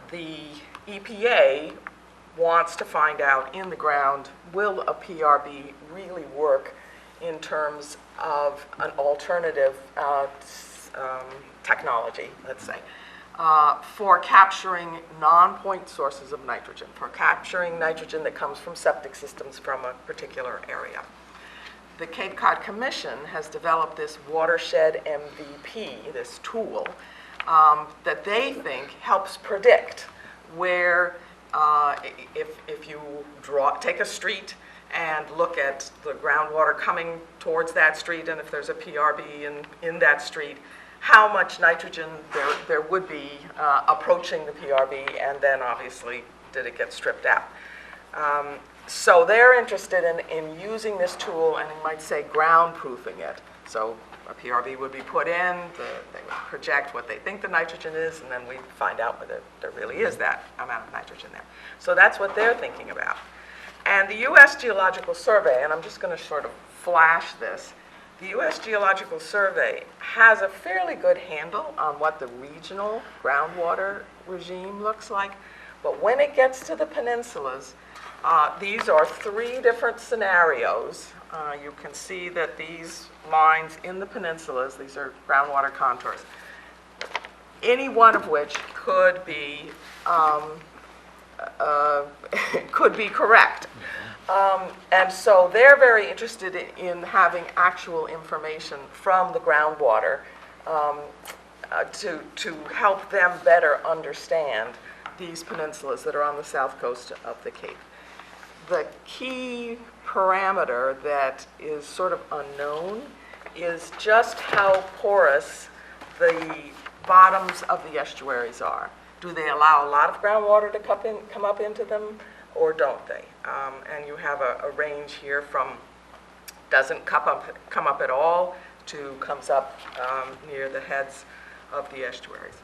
The EPA wants to find out in the ground, will a PRB really work in terms of an alternative technology, let's say. for capturing non-point sources of nitrogen, for capturing nitrogen that comes from septic systems from a particular area. The Cape Cod Commission has developed this watershed MVP, this tool, that they think helps predict where, if you take a street and look at the groundwater coming towards that street, and if there's a PRB in that street, how much nitrogen there would be approaching the PRB, and then obviously did it get stripped out. So they're interested in using this tool, and you might say ground proofing it. So a PRB would be put in, they would project what they think the nitrogen is, and then we find out whether there really is that amount of nitrogen there. So that's what they're thinking about. And the U.S. Geological Survey, and I'm just going to sort of flash this, the U.S. Geological Survey has a fairly good handle on what the regional groundwater regime looks like, but when it gets to the peninsulas, these are 3 different scenarios. You can see that these lines in the peninsulas, these are groundwater contours, any one of which could be correct. And so they're very interested in having actual information from the groundwater to help them better understand these peninsulas that are on the south coast of the Cape. The key parameter that is sort of unknown is just how porous the bottoms of the estuaries are. Do they allow a lot of groundwater to come up into them, or don't they? And you have a range here from doesn't come up at all to comes up near the heads of the estuaries.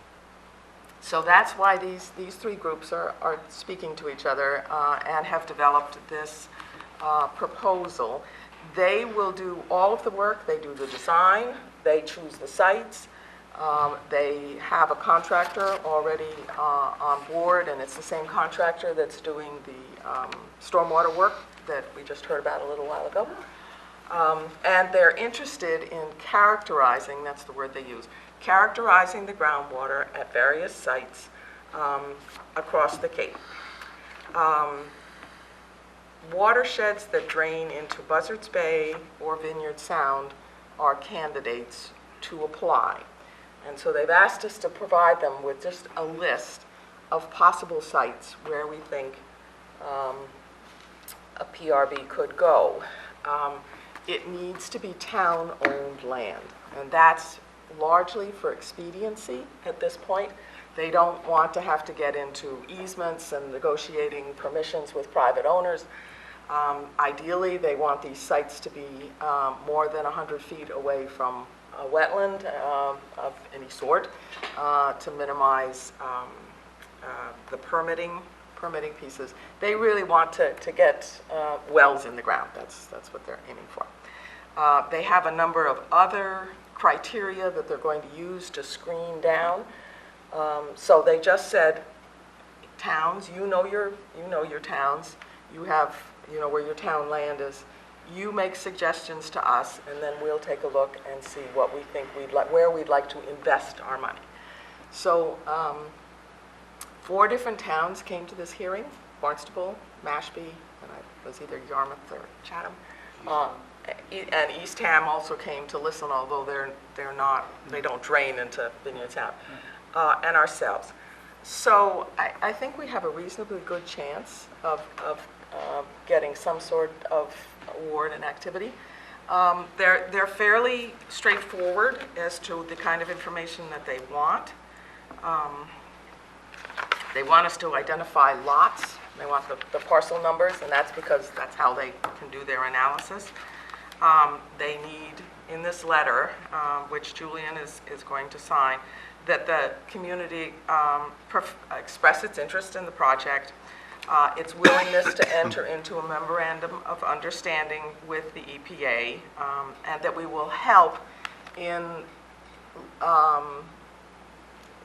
So that's why these 3 groups are speaking to each other and have developed this proposal. They will do all of the work. They do the design. They choose the sites. They have a contractor already on board, and it's the same contractor that's doing the stormwater work that we just heard about a little while ago. And they're interested in characterizing, that's the word they use, characterizing the groundwater at various sites across the Cape. Watersheds that drain into Buzzards Bay or Vineyard Sound are candidates to apply. And so they've asked us to provide them with just a list of possible sites where we think a PRB could go. It needs to be town-owned land, and that's largely for expediency at this point. They don't want to have to get into easements and negotiating permissions with private owners. Ideally, they want these sites to be more than 100 feet away from a wetland of any sort to minimize the permitting pieces. They really want to get wells in the ground. That's what they're aiming for. They have a number of other criteria that they're going to use to screen down. So they just said, towns, you know your towns, you know where your town land is. You make suggestions to us, and then we'll take a look and see what we think where we'd like to invest our money. So 4 different towns came to this hearing: Barnstable, Mashpee, and I was either Yarmouth or Chatham. And Eastham also came to listen, although they don't drain into Vineyard Sound, and ourselves. So I think we have a reasonably good chance of getting some sort of award and activity. They're fairly straightforward as to the kind of information that they want. They want us to identify lots. They want the parcel numbers, and that's because that's how they can do their analysis. They need, in this letter, which Julian is going to sign, that the community express its interest in the project, its willingness to enter into a memorandum of understanding with the EPA, and that we will help in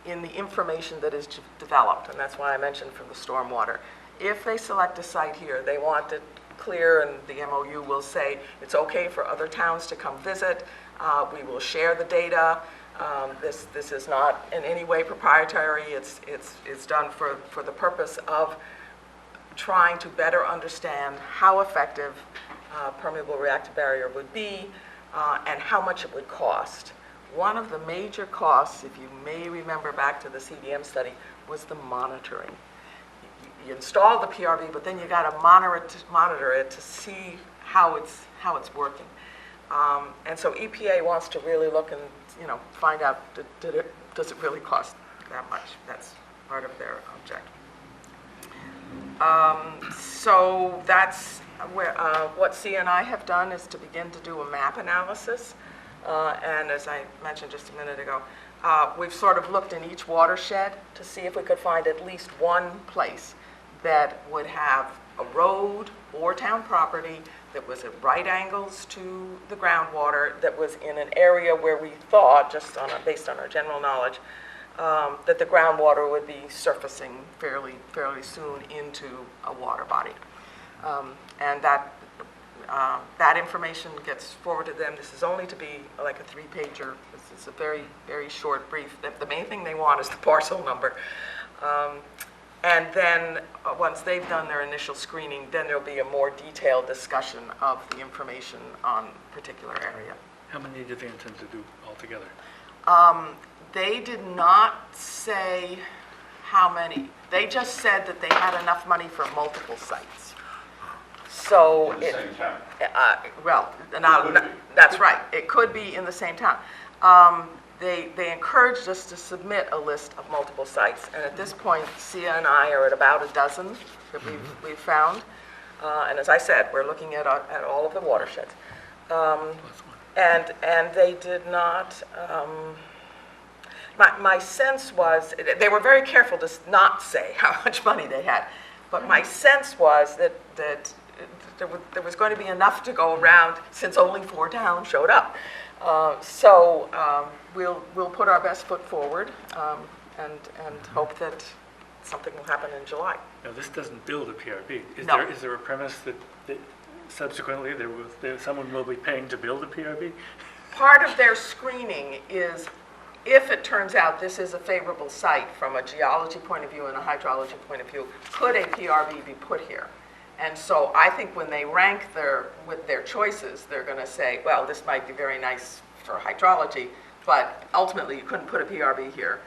the information that is developed, and that's why I mentioned from the stormwater. If they select a site here, they want it clear, and the MOU will say it's okay for other towns to come visit. We will share the data. This is not in any way proprietary. It's done for the purpose of trying to better understand how effective permeable reactive barrier would be and how much it would cost. One of the major costs, if you may remember back to the CDM study, was the monitoring. You install the PRV, but then you got to monitor it to see how it's working. And so EPA wants to really look and find out does it really cost that much? That's part of their objective. So that's where, what C and I have done is to begin to do a map analysis. And as I mentioned just a minute ago, we've sort of looked in each watershed to see if we could find at least one place that would have a road or town property that was at right angles to the groundwater, that was in an area where we thought, based on our general knowledge, that the groundwater would be surfacing fairly soon into a water body. And that information gets forwarded to them. This is only to be like a 3-pager. This is a very, very short brief. The main thing they want is the parcel number. And then once they've done their initial screening, then there'll be a more detailed discussion of the information on a particular area. How many do they intend to do altogether? They did not say how many. They just said that they had enough money for multiple sites. So At the same time. Well, that's right. It could be in the same town. They encouraged us to submit a list of multiple sites, and at this point, Sia and I are at about a dozen that we've found. And as I said, we're looking at all of the watersheds. And they did not. My sense was they were very careful to not say how much money they had, but my sense was that there was going to be enough to go around since only 4 towns showed up. So we'll put our best foot forward and hope that something will happen in July. Now, this doesn't build a PRB. No. Is there a premise that subsequently someone will be paying to build a PRB? Part of their screening is, if it turns out this is a favorable site from a geology point of view and a hydrology point of view, could a PRB be put here? And so I think when they rank with their choices, they're going to say, well, this might be very nice for hydrology, but ultimately you couldn't put a PRB here.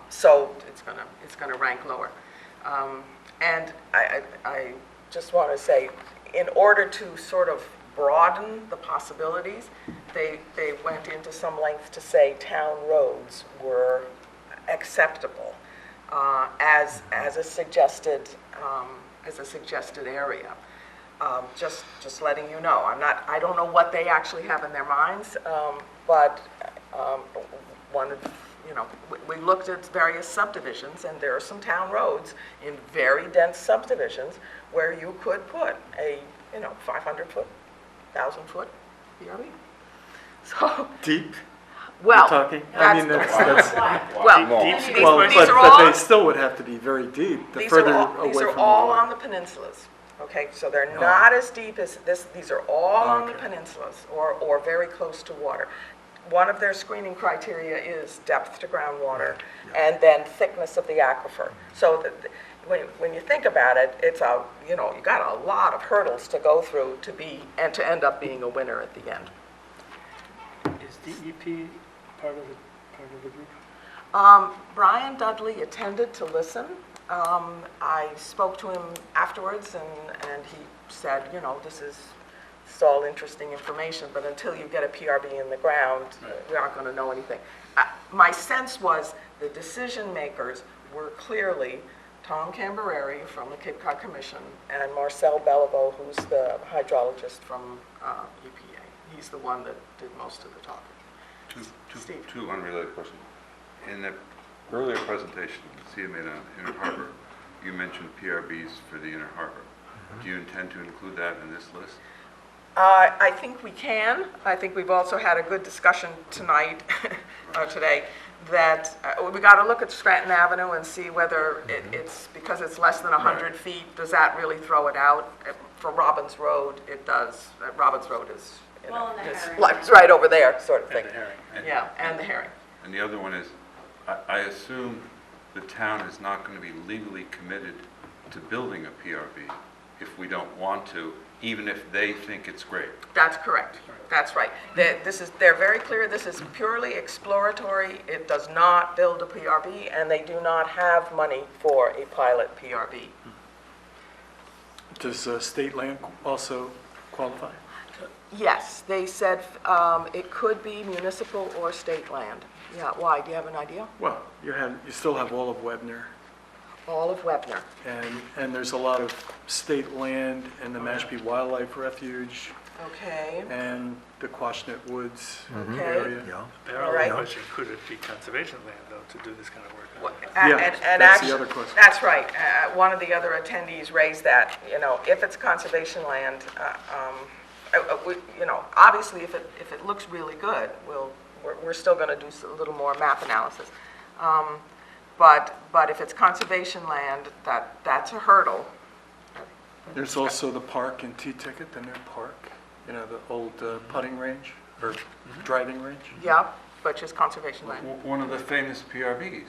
So it's going to rank lower. And I just want to say, in order to sort of broaden the possibilities, they went into some length to say town roads were acceptable as a suggested area. Just letting you know. I don't know what they actually have in their minds, but we looked at various subdivisions, and there are some town roads in very dense subdivisions where you could put a 500-foot, 1,000-foot PRB. So Deep, well, you're talking? I mean, that's well, Deep these space well, waste. but they still would have to be very deep, the These further are away from the all water. on the peninsulas, okay? So they're not as deep as this. These are all on the Okay. peninsulas or very close to water. One of their screening criteria is depth to groundwater and then thickness of the aquifer. So when you think about it, it's you got a lot of hurdles to go through to end up being a winner at the end. Is DEP part of the group? Brian Dudley attended to listen. I spoke to him afterwards, and he said, this is all interesting information, but until you get a PRB in the ground, we aren't going to know anything. My sense was the decision makers were clearly Tom Cambereri from the Cape Cod Commission and Marcel Beliveau, who's the hydrologist from EPA. He's the one that did most of the talking. Steve. Two unrelated questions. In the earlier presentation that Sia made on Inner Harbor, you mentioned PRBs for the Inner Harbor. Do you intend to include that in this list? I think we can. I think we've also had a good discussion tonight, or today, that we got to look at Scranton Avenue and see whether it's because it's less than 100 feet, does that really throw it out? For Robbins Road, it does. Robbins Road is, Well, and the herring. it's right over there, sort of thing. And the herring. Yeah, and the herring. And the other one is, I assume the town is not going to be legally committed to building a PRB if we don't want to, even if they think it's great. That's correct. That's right. They're very clear, this is purely exploratory. It does not build a PRB, and they do not have money for a pilot PRB. Does state land also qualify? Yes, they said it could be municipal or state land. Yeah, why? Do you have an idea? Well, you still have all of Webner, All of Webner. and there's a lot of state land in the Mashpee Wildlife Refuge Okay. and the Quashnet Woods Okay. area. Yeah. Parallel Right. question, could it be conservation land, though, to do this kind of work? Yeah, And that's the actu- other question. That's right. One of the other attendees raised that, if it's conservation land, obviously, if it looks really good, we're still going to do a little more map analysis. But if it's conservation land, that's a hurdle. There's also the park in T-Ticket, the new park, the old putting range or driving range. Yeah, but just conservation land. One of the famous PRBs,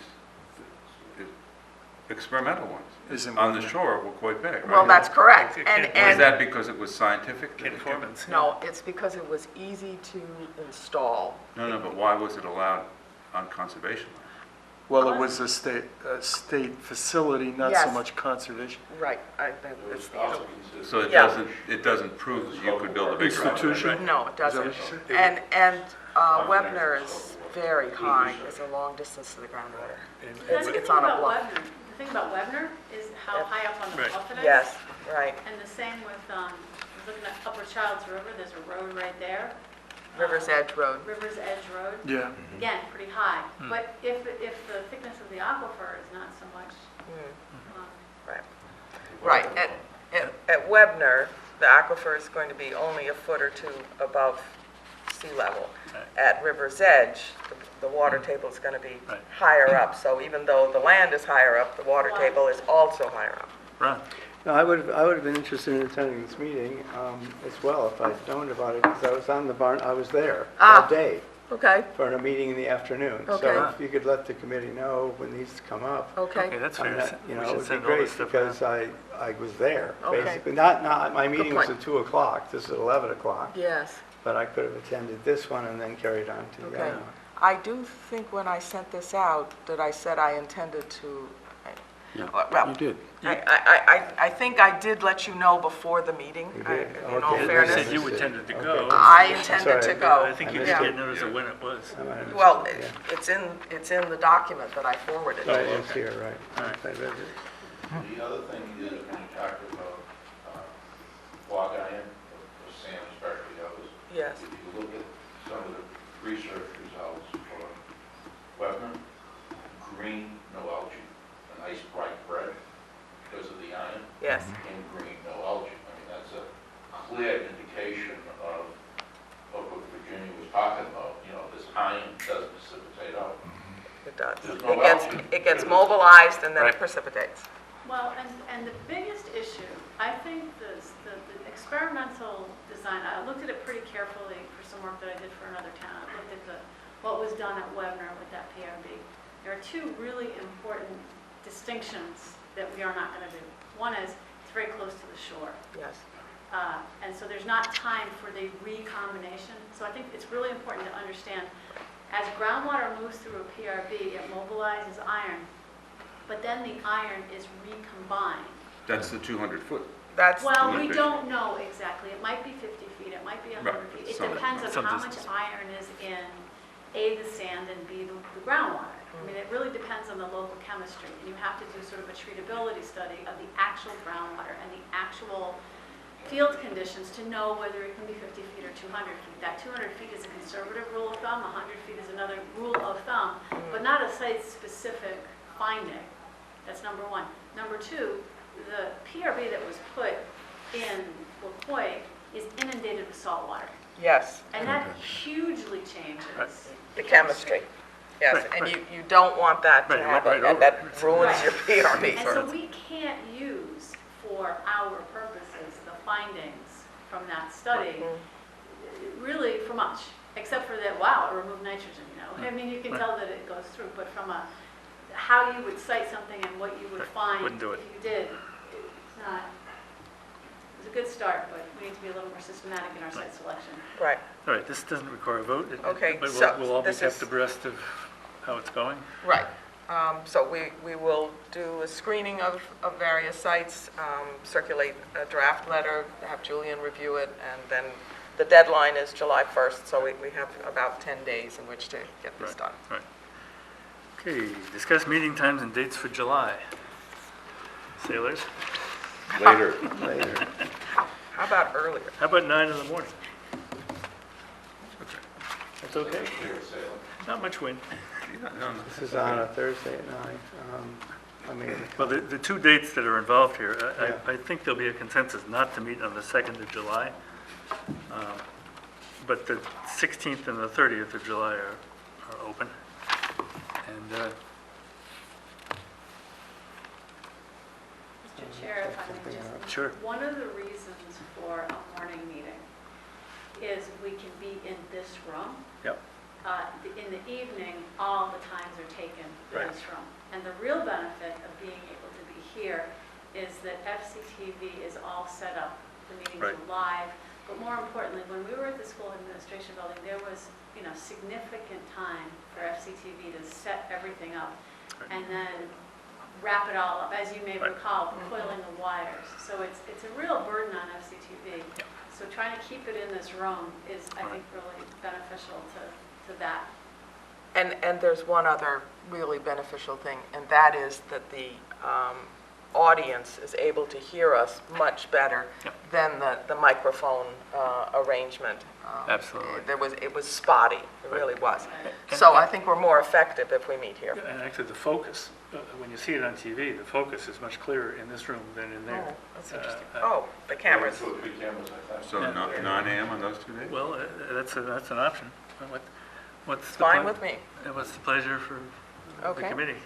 experimental ones, Is in on the Webner. shore of Wacoit Bay, right? Well, that's correct. It And, can't- Was and, that because it was scientific? Conformance. yeah. no, it's because it was easy to install. No, but why was it allowed on conservation land? Well, it was a state facility, not so Yes. much conservation. Right. It was also considered. So it Yeah. doesn't prove that you could build a big Institution? No, it Is that what doesn't. you said? And Webner is very high, it's a long distance to the groundwater. It's on a bluff. The thing about Webner is how high up on the Right. bluff it is. Yes, right. And the same with, looking at Upper Childs River, there's a road right there. River's Edge Road. River's Edge Road. Yeah. Again, pretty high. But if the thickness of the aquifer is not so much, Right. Right. At Webner, the aquifer is going to be only a foot or two above sea level. At River's Edge, the water table is going to be Right. higher up. So even though the land is higher up, the water table is also higher up. Ron? No, I would have been interested in attending this meeting as well if I'd known about it, because I was on the barn, I was there all day Okay, for a meeting in the afternoon. Okay. So if you could let the committee know when these come up, Okay, okay. that's I'm fair. not- We it should would be send all this great, stuff because around. I was there, Okay. basically. Not, my meeting was point. at 2 o'clock, this is 11 o'clock, Yes, but I could have attended this one and then carried on to the okay. other one. I do think when I sent this out that I said I intended to, well, You did. I think I did let you know before the meeting, You did? in all Okay. You fairness. said you intended to go. I intended to Sorry. go. I think you Yeah. didn't get notice of when it was. I might have Well, missed it, it's in the document that I forwarded. yeah. to Right, you. it's here, right. All right. I read it. The other thing is, when you talked about log iron, or Sam especially knows, Yes, if you look at some of the research results for Webner, green, no algae, a nice bright red because of the iron, yes, and green, no algae. I mean, that's a clear indication of what Virginia was talking about, this iron does precipitate out. it does. There's no It gets mobilized and then it Right. precipitates. well, and the biggest issue, I think the experimental design, I looked at it pretty carefully for some work that I did for another town. I looked at what was done at Webner with that PRB. There are two really important distinctions that we are not going to do. One is, it's very close to the shore. Yes, And so there's not time for the recombination. So I think it's really important to understand, as groundwater moves through a PRB, it mobilizes iron, but then the iron is recombined. That's the 200-foot. that's, Well, we limitation. don't know exactly. It might be 50 feet, it might be 100 Right, feet. It some- depends on some how much distance. iron is in, A, the sand, and B, the groundwater. I mean, it really depends on the local chemistry, and you have to do sort of a treatability study of the actual groundwater and the actual field conditions to know whether it can be 50 feet or 200 feet. That 200 feet is a conservative rule of thumb, 100 feet is another rule of thumb, but not a site-specific finding. That's number one. Number two, the PRB that was put in Wacoit is inundated with salt water, yes, and that hugely changes the chemistry. Yes, Right, and right. you don't want that to Right, right happen, over and that it. ruins Right. your PRB. And so we can't use for our purposes the findings from that study really for much. except for that, wow, it removed nitrogen, you know? I mean, you can tell that it goes through, but from how you would cite something and what you would find Wouldn't do it. if you did, it's not, it's a good start, but we need to be a little more systematic in our site selection. Right. All right, this doesn't require a vote. Okay, But so we'll all be this kept is- abreast of how it's going. Right. So we will do a screening of various sites, circulate a draft letter, have Julian review it, and then the deadline is July 1st, so we have about 10 days in which to get this done. Right. Okay, discuss meeting times and dates for July. Sailors, Later. Later. How about earlier? how about 9 in the morning? That's okay. Not much wind. This is on a Thursday at 9. I mean, Well, the two dates that are involved here, Yeah. I think there'll be a consensus not to meet on the 2nd of July. But the 16th and the 30th of July are open. And Mr. Chair, if I may just. Sure. One of the reasons for a morning meeting is we can be in this room. Yep. In the evening, all the times are taken in Right. this room. And the real benefit of being able to be here is that FCTV is all set up. The meetings Right. are live. But more importantly, when we were at the school administration building, there was, significant time for FCTV to set everything up Right. and then wrap it all up, as you may Right. recall, coiling the wires. So it's a real burden on FCTV. Yep. So trying to keep it in this room is, I think, really beneficial to that. And there's one other really beneficial thing, and that is that the audience is able to hear us much better Yep. than the microphone arrangement. Absolutely. It was spotty, it Right. really was. And- So I think we're more effective if we meet here. And actually, the focus, when you see it on TV, the focus is much clearer in this room than in there. Oh, that's interesting. Uh, Oh, the cameras. 2 or 3 cameras, I think. So 9 AM on those 2 days? Well, that's an option. What's It's the fine ple- with me. What's the pleasure for the Okay. committee?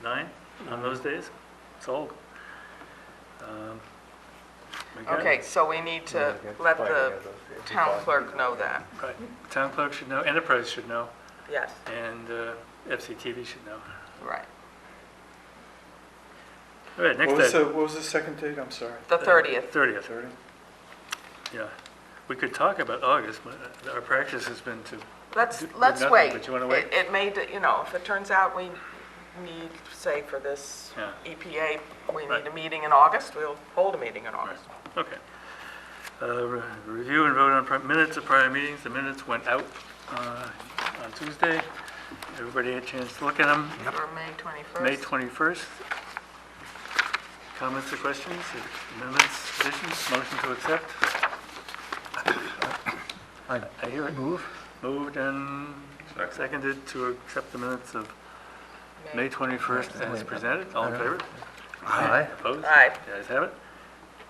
9 on those days? Sold. We got it. Okay, so we need to let the town clerk know that, Right. Town clerk should know, Enterprise should know, yes, and FCTV should know. right. All right, next What was item. what was the second date? I'm sorry. The 30th. 30th. Yeah. We could talk about August, but our practice has been to Let's do nothing, wait. but you wanna wait? It may, if it turns out we need, say, for this Yeah. EPA, we Right. need a meeting in August, we'll hold a meeting in August. Okay. Review and vote on minutes of prior meetings. The minutes went out on Tuesday. Everybody had a chance to look at them. For May 21st. May 21st. Comments or questions? Amendments, additions, motion to accept? I hear it. Moved and seconded to accept the minutes of May 21st as presented. All in favor? Aye. Opposed? Aye. The ayes have it.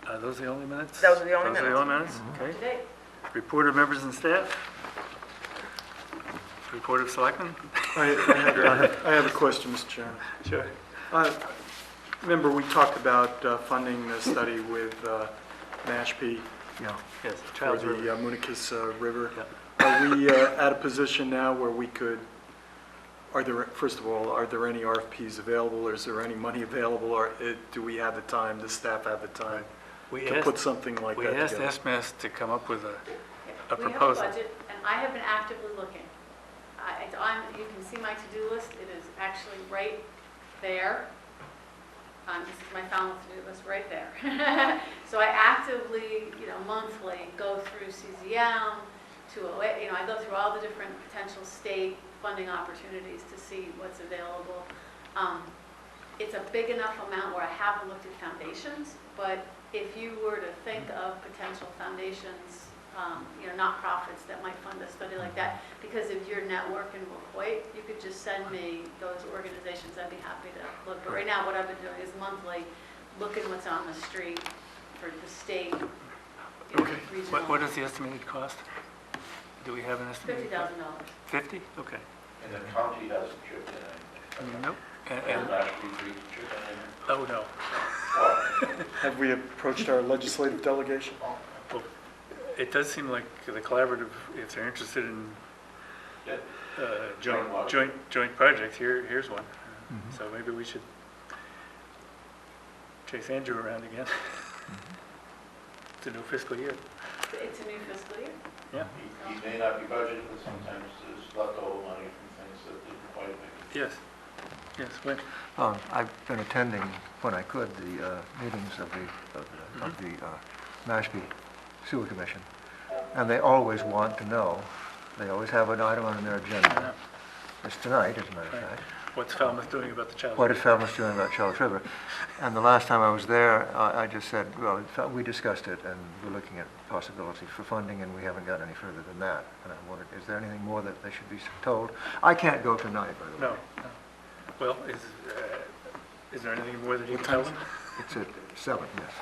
Are those the only minutes? Those are the only Those are the only minutes? Okay. Today, Report of members and staff? Report of selectmen? I have a question, Mr. Chairman. Sure. Remember, we talked about funding the study with Mashpee Yeah. Yes, for Charles the River. Munakis River. Yeah. Are we at a position now where we could, first of all, are there any RFPs available? Is there any money available? Or do we have the time, does staff have the time We to put asked, something like we that asked together? SMAS to come up with a we have a proposal. budget, and I have been actively looking. You can see my to-do list, it is actually right there. This is my Falmouth to-do list right there. So I actively, monthly go through CZM, 208, I go through all the different potential state funding opportunities to see what's available. It's a big enough amount where I haven't looked at foundations, but if you were to think of potential foundations, nonprofits that might fund a study like that, because of your network in Wacoit, you could just send me those organizations, I'd be happy to look. But right now, what I've been doing is monthly, looking what's on the street for the state, Okay. regional. What is the estimated cost? Do we have an estimated cost? $50,000. 50? Okay. And the county hasn't chipped in anything. Nope. And And, Mashpee Creek chipped in anything. oh, no. Well, Have we approached our legislative delegation? Well, it does seem like the collaborative, if they're interested in Yeah. joint project, here's one. So maybe we should chase Andrew around again. It's a new fiscal year. It's a new fiscal year. Yeah, He may not be budgeted, but sometimes there's leftover money from things that didn't quite make it. yes, yes, when, I've been attending, when I could, the meetings of the Mashpee Sewer Commission, and they always want to know, they always have an item on their I agenda. know. It's tonight, as a matter of Right. fact. What's Falmouth doing about the child? What is Falmouth doing about Charles River? And the last time I was there, I just said, well, we discussed it, and we're looking at possibility for funding, and we haven't got any further than that. And I wondered, is there anything more that they should be told? I can't go tonight, by the way. No. Well, is there anything more that you can tell them? It's at 7, yes.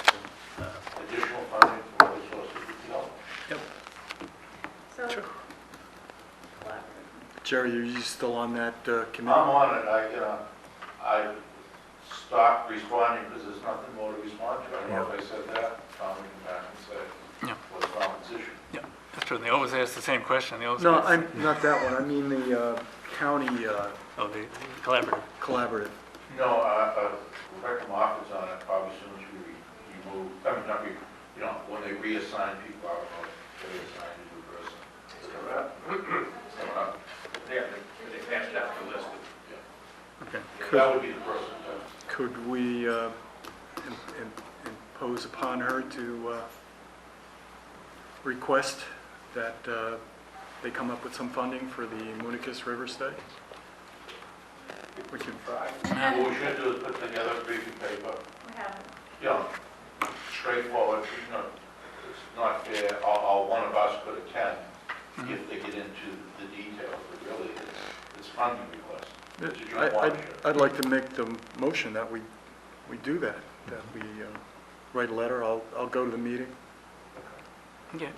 Additional funding for other sources of development. Yep. So, Sure. collaborative. Jerry, are you still on that I'm committee? on it, I stopped responding because there's nothing more to respond to. I don't know if I said that, Tom will come back and say, Yeah. what's Falmouth's issue? Yeah, that's true. They always ask the same question. They always No, ask- I'm, not that one. I mean the county Oh, the collaborative. collaborative. No, Rebecca Moffitt's on it, probably as soon as we remove, I mean, not when they reassign people, I don't know, if they reassign a new person. Yeah, they passed out the list. Okay. That would be the person. Could we impose upon her to request that they come up with some funding for the Municus River study? We could What we should do is put together a briefing paper, We haven't. Straightforward, it's not fair, all one of us could attend if they get into the details, but really it's funding request. It's a joint watershed. I'd like to make the motion that we do that we write a letter. I'll go to the meeting. Okay.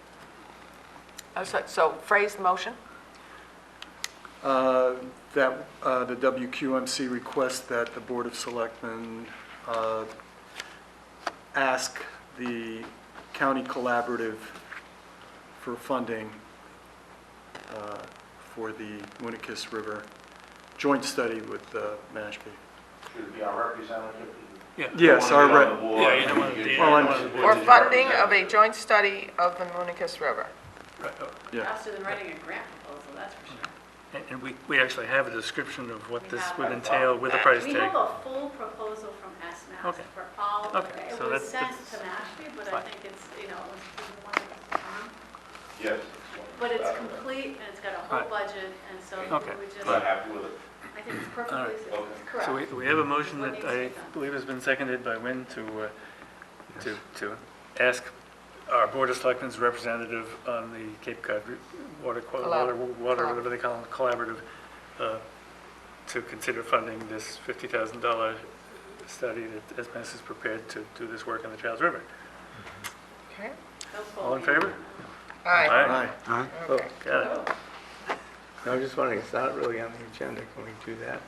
So phrase the motion? That the WQMC requests that the Board of Selectmen ask the county collaborative for funding for the Municus River joint study with Mashpee. Should it be our representative? Yeah. Yes, Don't our wanna be on rep, the board, Yeah, you don't want to you be. get- Well, I'm- For funding of a joint study of the Municus River. Right, oh, yeah. Faster than writing a grant proposal, that's for sure. And we actually have a description of what We this have- would entail with a price We tag. have a full proposal from SMAS Okay. for all, Okay, it so was that's- sent that's to Mashpee, but I fine. think it's, it was one at a time. Yes. But it's complete and it's got a whole Right. budget, and so Okay. we just, Not happy with it. I think it's All perfectly, right. it's Okay. correct. So we have a motion What that needs to I be done. believe has been seconded by Wynn to ask our Board of Selectmen's representative on the Cape Cod Water, whatever they call it, collaborative, to consider funding this $50,000 study that SMS is prepared to do this work on the Charles River. Okay. All in favor? Aye. Aye. Okay. Got it. I was just wondering, it's not really on the agenda, can we do that?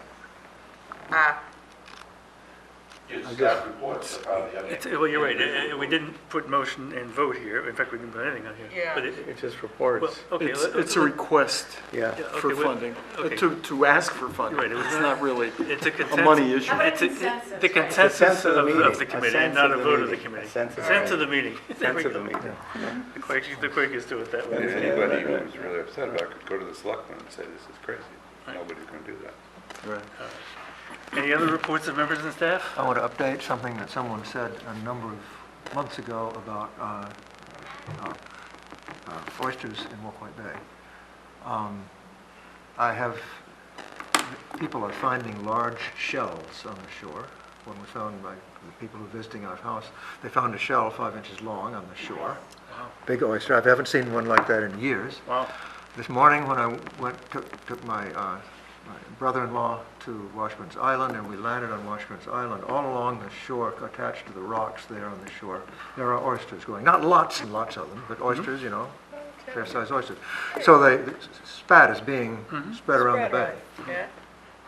It's staff reports, that probably have. Well, you're right, we didn't put motion and vote here, in fact, we didn't put anything on here. Yeah. But It's just well, reports, okay. It's a request yeah. Yeah, for okay, well, funding, okay. to ask for funding. You're right, it was It's not- not really It's a a consensus. money issue. How about It's a- consensus, The right? consensus sense of the of meeting. the A committee, sense and not of a the vote of the meeting. committee. A sense of Sense the of the meeting. There we Sense of go. the meeting. The quickest do it that way. Anybody who was really upset about it could go to the selectmen and say, this is crazy. Nobody's going to do that. Right. Any other reports of members and staff? I want to update something that someone said a number of months ago about oysters in Wacoit Bay. People are finding large shells on the shore. One was found by the people who are visiting our house. They found a shell 5 inches long on the shore. Wow. Big oyster. I haven't seen one like that in years. Wow. This morning when I took my brother-in-law to Washburn's Island, and we landed on Washburn's Island, all along the shore, attached to the rocks there on the shore, there are oysters going. Not lots and lots of them, but oysters, fair-sized oysters. So the spat is being spread around the bay. Yeah.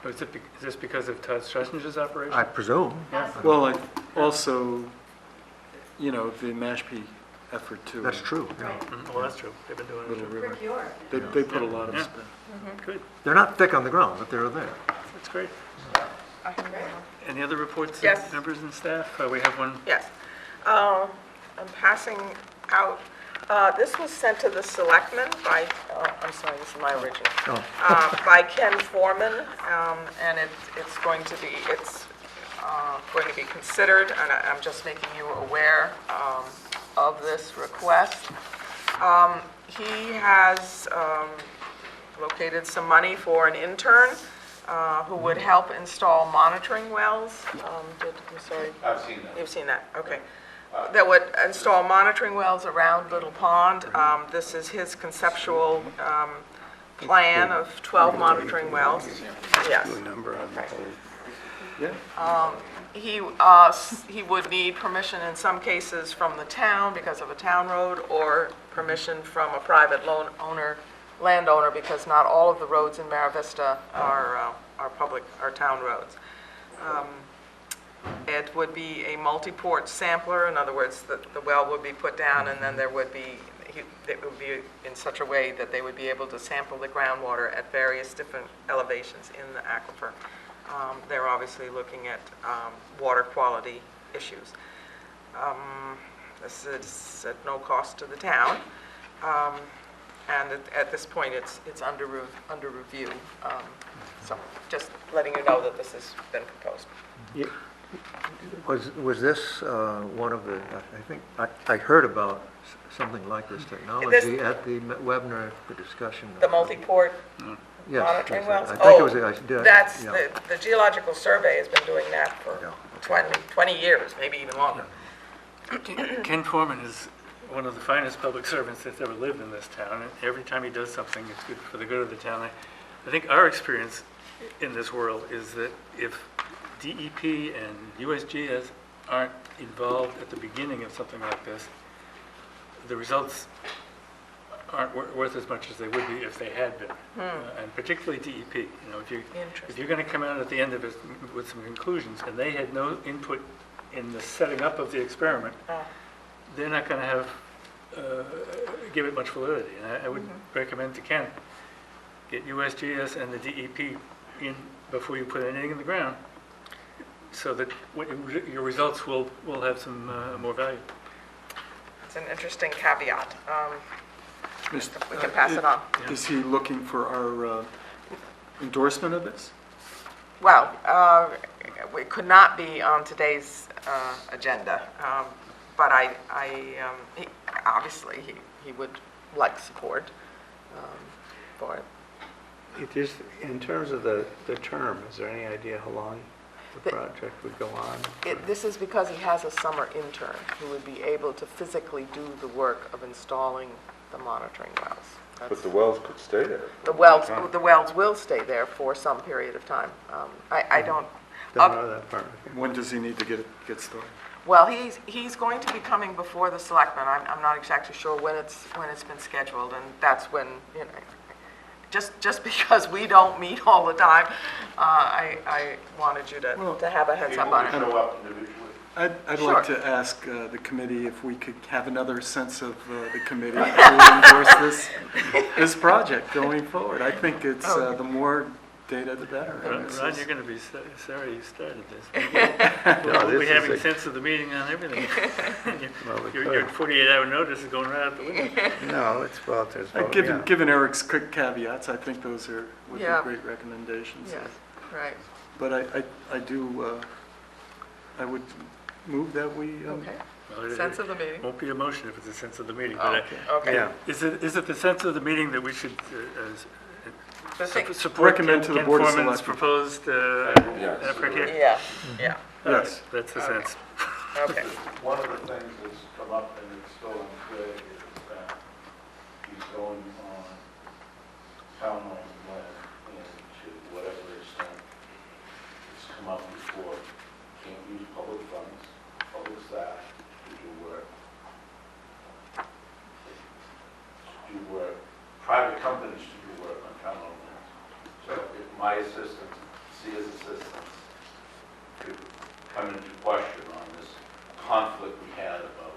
Is this because of Todd Schressinger's operation? I presume. Yeah. Well, also, the Mashpee effort too. That's true, yeah. Well, that's true. They've been doing it. Little River. Rick York. They put a lot of Yeah. spend. Good. They're not thick on the ground, but they're there. That's great. I can- Any other reports, Yes. members and staff? We have one. Yes. I'm passing out, this was sent to the selectmen by, I'm sorry, this is my original. Oh. By Ken Foreman, and it's going to be considered, and I'm just making you aware of this request. He has located some money for an intern who would help install monitoring wells. I'm sorry. I've seen that. You've seen that, okay. That would install monitoring wells around Little Pond. This is his conceptual plan of 12 monitoring wells. Yes. He would need permission in some cases from the town because of a town road, or permission from a private landowner, because not all of the roads in Mara Vista are town roads. It would be a multi-port sampler. In other words, the well would be put down, and then it would be in such a way that they would be able to sample the groundwater at various different elevations in the aquifer. They're obviously looking at water quality issues. This is at no cost to the town, and at this point, it's under review. So just letting you know that this has been proposed. Was this one of the, I think, I heard about something like this technology at the Webinar, the discussion. The multi-port Yes, monitoring yes, wells? I think it was, I did. That's, yeah. the Geological Survey has been doing that for Yeah. 20 years, maybe even longer. Ken Foreman is one of the finest public servants that's ever lived in this town, and every time he does something, it's good for the good of the town. I think our experience in this world is that if DEP and USGS aren't involved at the beginning of something like this, the results aren't worth as much as they would be if they had been, and particularly DEP. You know, if you're going to come out at the end of it with some conclusions, and they had no input in the setting up of the experiment, they're not going to have give it much validity. And I would recommend to Ken, get USGS and the DEP in before you put anything in the ground, so that your results will have some more value. It's an interesting caveat. We can pass it on. Is he looking for our endorsement of this? Well, it could not be on today's agenda, but obviously he would like support for it. It is, in terms of the term, is there any idea how long the project would go on? This is because he has a summer intern who would be able to physically do the work of installing the monitoring wells. But the wells could stay there. The wells will stay there for some period of time. I don't. Don't know that part. When does he need to get started? Well, he's going to be coming before the selectmen. I'm not exactly sure when it's been scheduled, and that's when, you know, just because we don't meet all the time, I wanted you to have a heads up on it. Show up individually. I'd Sure. like to ask the committee if we could have another sense of the committee to endorse this project going forward. I think it's the more data, the better. Ron, you're going to be sorry you started this. We'll be having sense of the meeting on everything. Your 48-hour notice is going right out the window. No, it's, well, there's, yeah. Given Eric's quick caveats, I think those would be Yeah. great recommendations. Yes, right. But I would move that we, Okay. Well, Sense of the meeting. Won't be a motion if it's a sense of the meeting. But Okay. Yeah. is it the sense of the meeting that we should The thing- support Recommend to the Ken Board of Foreman's Selectmen. proposed Yes. effort here? Yeah, yeah, yes. That's the sense. okay. One of the things that's come up, and it's still unclear, is that he's going on town-owned land, and to whatever extent it's come up before, can't use public funds, public staff to do work, private companies to do work on town-owned lands. So if my assistant, Sia's assistants, could come into question on this conflict we had about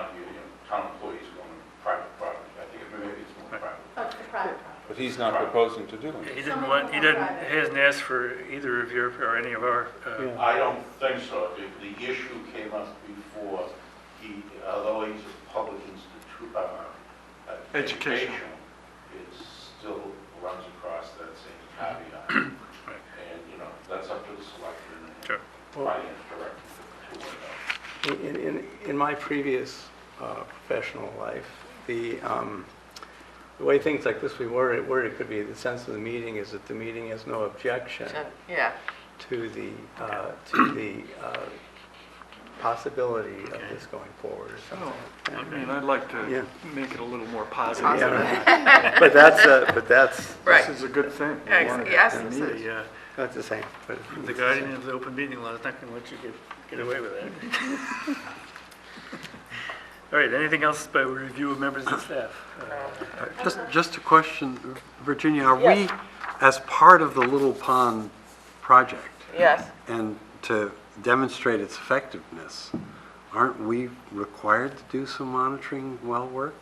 town employees going on private property. I think maybe it's more private. Oh, it's the private property. But he's not proposing to do He it. didn't want, he hasn't asked for either of your, or any of our, Yeah. I don't think so. The issue came up before, although he's a public Education. it still runs across that same caveat. Right. And, that's up to the selectmen Sure. and finance director to work out. In my previous professional life, the way things like this we worded could be, the sense of the meeting is that the meeting has no objection Yeah, to the possibility of this going forward or something. I mean, I'd like Yeah. to make it a little more positive. Yeah. But that's, right. This is a good thing. We Ex- want it yes, to this meet. the, that's the same. But the guardian of the open meeting law is not going to let you get away with that. All right, anything else by review of members of staff? Just a question, Virginia, are Yes. we, as part of the Little Pond project, yes. and to demonstrate its effectiveness, aren't we required to do some monitoring well work?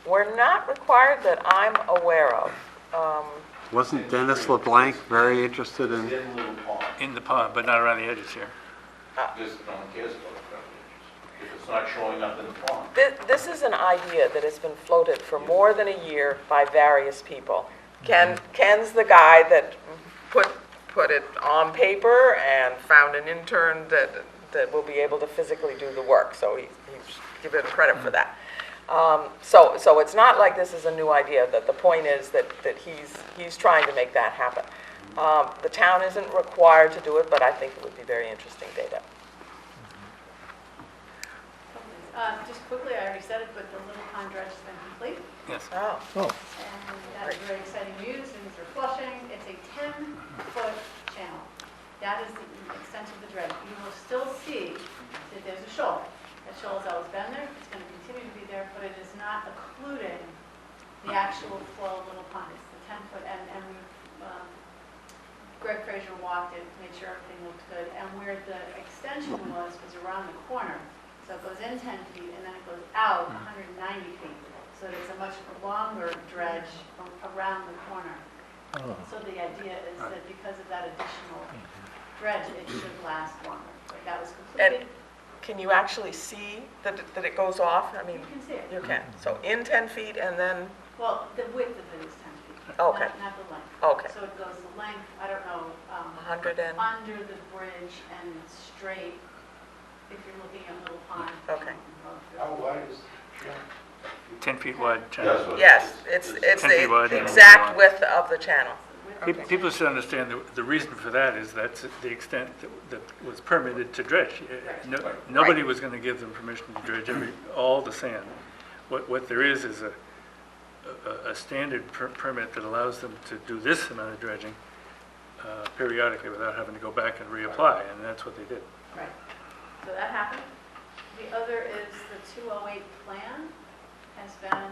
We're not required that I'm aware of. Wasn't Dennis LeBlanc very interested in? In Little Pond, In the pond, but not around the edges here. this, no one cares about the privileges. If it's not showing up in the pond. This is an idea that has been floated for more than a year by various people. Ken's the guy that put it on paper and found an intern that will be able to physically do the work, so he's given credit for that. So it's not like this is a new idea, that the point is that he's trying to make that happen. The town isn't required to do it, but I think it would be very interesting data. Just quickly, I already said it, but the Little Pond dredge has been complete, Yes. Oh, and that is very exciting news, things are flushing. It's a 10-foot channel. That is the extent of the dredge. You will still see that there's a shoal. That shoal has always been there, it's going to continue to be there, but it is not occluding the actual flow of Little Pond. It's the 10-foot, and Greg Fraser walked it, made sure everything looked good, and where the extension was around the corner. So it goes in 10 feet, and then it goes out 190 feet. So it's a much longer dredge from around the corner. So the idea is that because of that additional dredge, it should last longer. Like that was completed. and can you actually see that it goes off? I mean, You can see it. you can. So in 10 feet and then, Well, the width of it is 10 feet. Okay. Not the length. Okay. So it goes the length, I don't know, 100 and, under the bridge and straight, if you're looking at Little Pond. Okay. How wide is 10 feet wide channel. yes, it's 10 feet wide the and exact wide. width of the channel. Okay. People should understand the reason for that is that's the extent that was permitted to dredge. Nobody was going to give them permission to dredge all the sand. What there is a standard permit that allows them to do this amount of dredging periodically without having to go back and reapply, and that's what they did. Right. So that happened. The other is the 208 plan has been,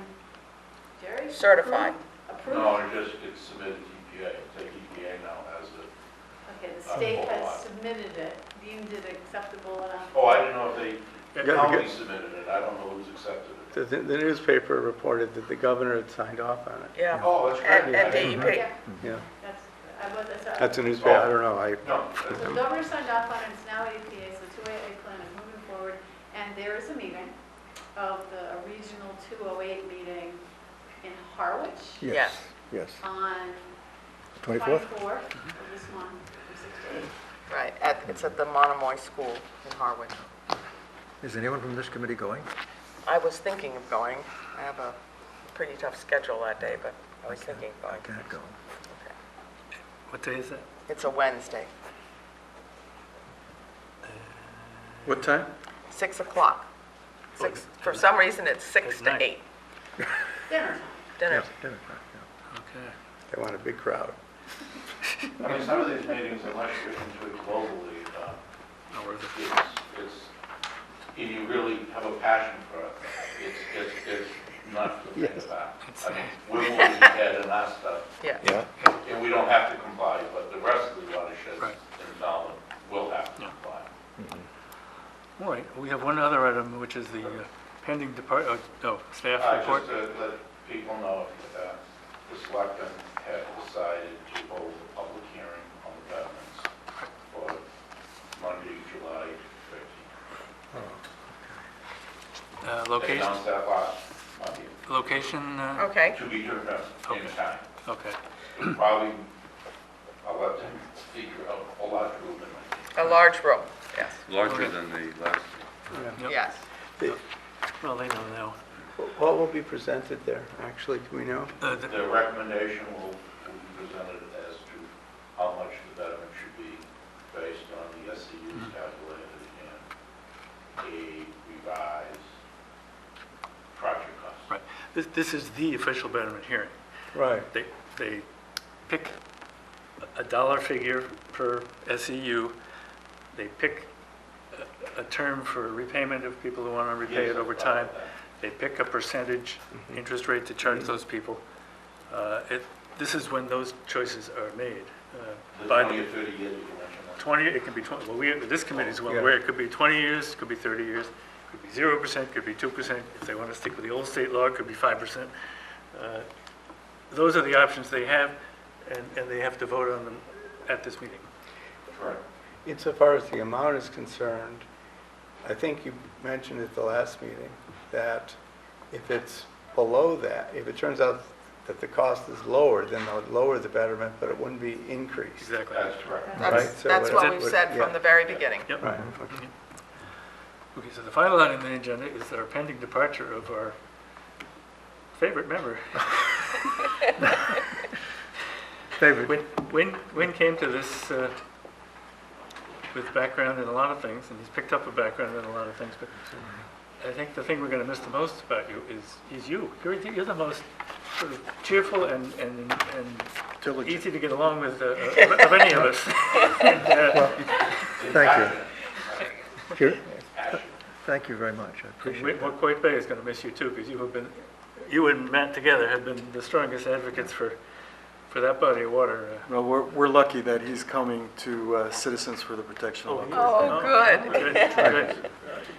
Jerry? Certified. Approved? No, it just gets submitted to EPA. It's like EPA now has it. Okay, the state has submitted it, deemed it acceptable enough. Oh, I didn't know if they, Yeah, county because- submitted it. I don't know who's accepted it. The newspaper reported that the governor had signed off on it. Yeah. Oh, that's great. And I didn't know. DEP. Yeah, Yeah, that's that's a newspaper, I don't know, No, So the governor signed off on it, it's now at EPA, so the 208 plan is moving forward, and there is a meeting of a regional 208 meeting in Harwich Yes. Yes. on 24th? 24th of this month, from 6 to 8. Right, it's at the Monomoy School in Harwich. Is anyone from this committee going? I was thinking of going. I have a pretty tough schedule that day, but I was thinking of I going. can't go. Okay. What day is that? It's a Wednesday, What time? 6 o'clock. For some reason, it's 6 At to night. 8. Dinner time. Dinner. Yes, dinner time, yeah. Okay. they want a big crowd. I mean, some of these meetings, unless you're into it globally, Not worth it. it's, and you really have a passion for it, it's not the thing about. I mean, we're moving ahead in our stuff, Yeah. Yeah? and we don't have to comply, but the rest of the watersheds Right. in Falmouth will have to Yeah. comply. All right, we have one other item, which is the pending staff report. Just to let people know, the selectmen have decided to hold a public hearing on the betterments for Monday, July 15th. They Location, announced that last Monday, location, Okay, to be determined Okay. in time. okay. Probably, I'll let them figure out a large room in a large room, yes, Larger than the last. Yep. yes. Well, they know now. What will be presented there, actually, do we know? The recommendation will be presented as to how much the betterment should be based on the SCUs calculated and a revised project cost. Right. This is the official betterment hearing. Right. They pick a dollar figure per SEU. They pick a term for repayment of people who want to repay it over time. They pick a percentage interest rate to charge those people. This is when those choices are made. The By 20 or 30 years you mentioned. 20, it can be 20, well, this committee is well aware, it could be 20 years, it could be 30 years, it could be 0%, could be 2%. If they want to stick with the old state law, it could be 5%. Those are the options they have, and they have to vote on them at this meeting. Right. Insofar as the amount is concerned, I think you mentioned at the last meeting that if it's below that, if it turns out that the cost is lower, then they'll lower the betterment, but it wouldn't be increased. Exactly. That's correct. Right, That's, so that's what- what we've said yeah. from the very beginning. Yep. Right, okay. Okay, so the final item on the agenda is our pending departure of our favorite member. Favorite. Win came to this with background in a lot of things, and he's picked up a background in a lot of things, but I think the thing we're going to miss the most about you is you. You're the most sort of cheerful and easy to get along with of any of us. Thank you. Sure. Thank you very much, I appreciate it. Quoit Bay is going to miss you too, because you and Matt together have been the strongest advocates for that body of water. Well, we're lucky that he's coming to Citizens for the Protection of Water. Oh, good. Good.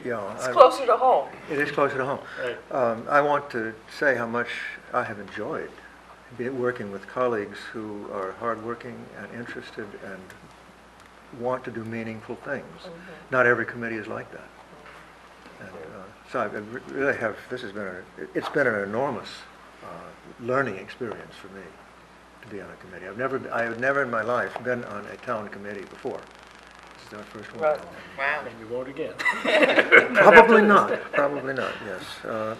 Yeah, It's closer to home. it is closer to home. Right. I want to say how much I have enjoyed working with colleagues who are hardworking and interested and want to do meaningful things. Not every committee is like that. And so I really have, it's been an enormous learning experience for me to be on a committee. I have never in my life been on a town committee before. This is our first one. Right. Wow. And you won't again. Probably not, yes.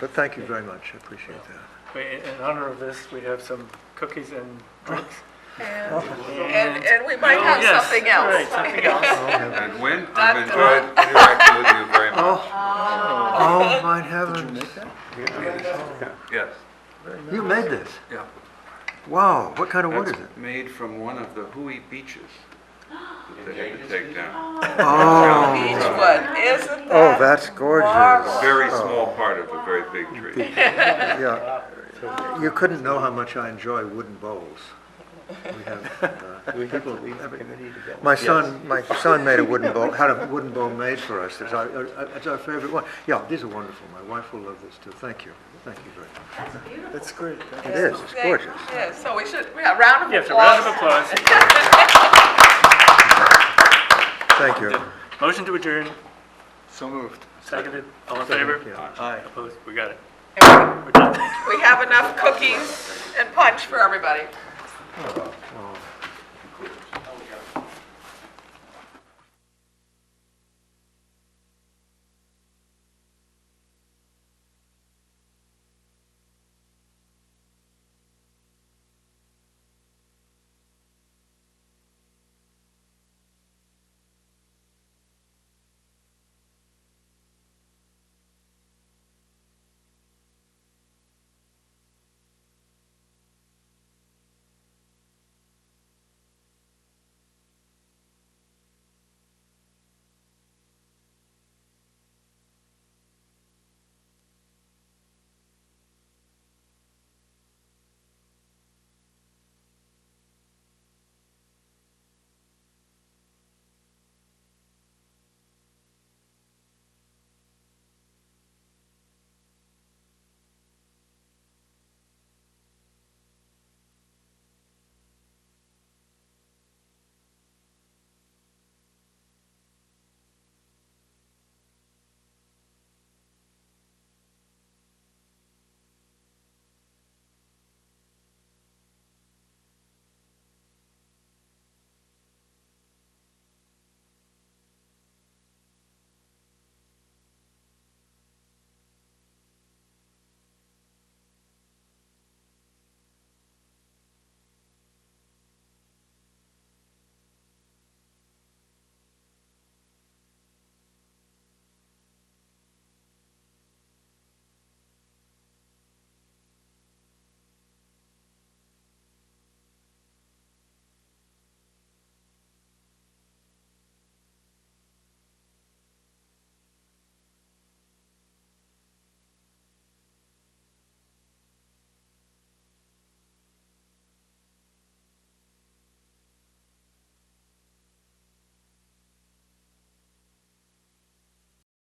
But thank you very much, I appreciate that. In honor of this, we have some cookies and drinks. And we might have yes, something else. Right, something else. And Win, I've enjoyed interacting with you very much. Oh, my heavens. Did you make that? Yes. You made this? Yeah. Wow, what kind of wood is it? That's made from one of the Hui beaches that they had to take down. Oh, Beechwood, isn't that? oh, that's gorgeous. marvelous? A very small part of a very big tree. Yeah, you couldn't know how much I enjoy wooden bowls. We have, people, my son made a wooden bowl, had a wooden bowl made for us. It's our favorite one. Yeah, these are wonderful. My wife will love this too. Thank you. Thank you very much. That's beautiful. That's great. It is, it's gorgeous. Yeah, so we should, round of Yes, a applause. round of applause. Thank you. Motion to adjourn, So moved. seconded, all in favor? Yeah. Aye. Opposed? We got it. And We're done. we have enough cookies and punch for everybody. Well,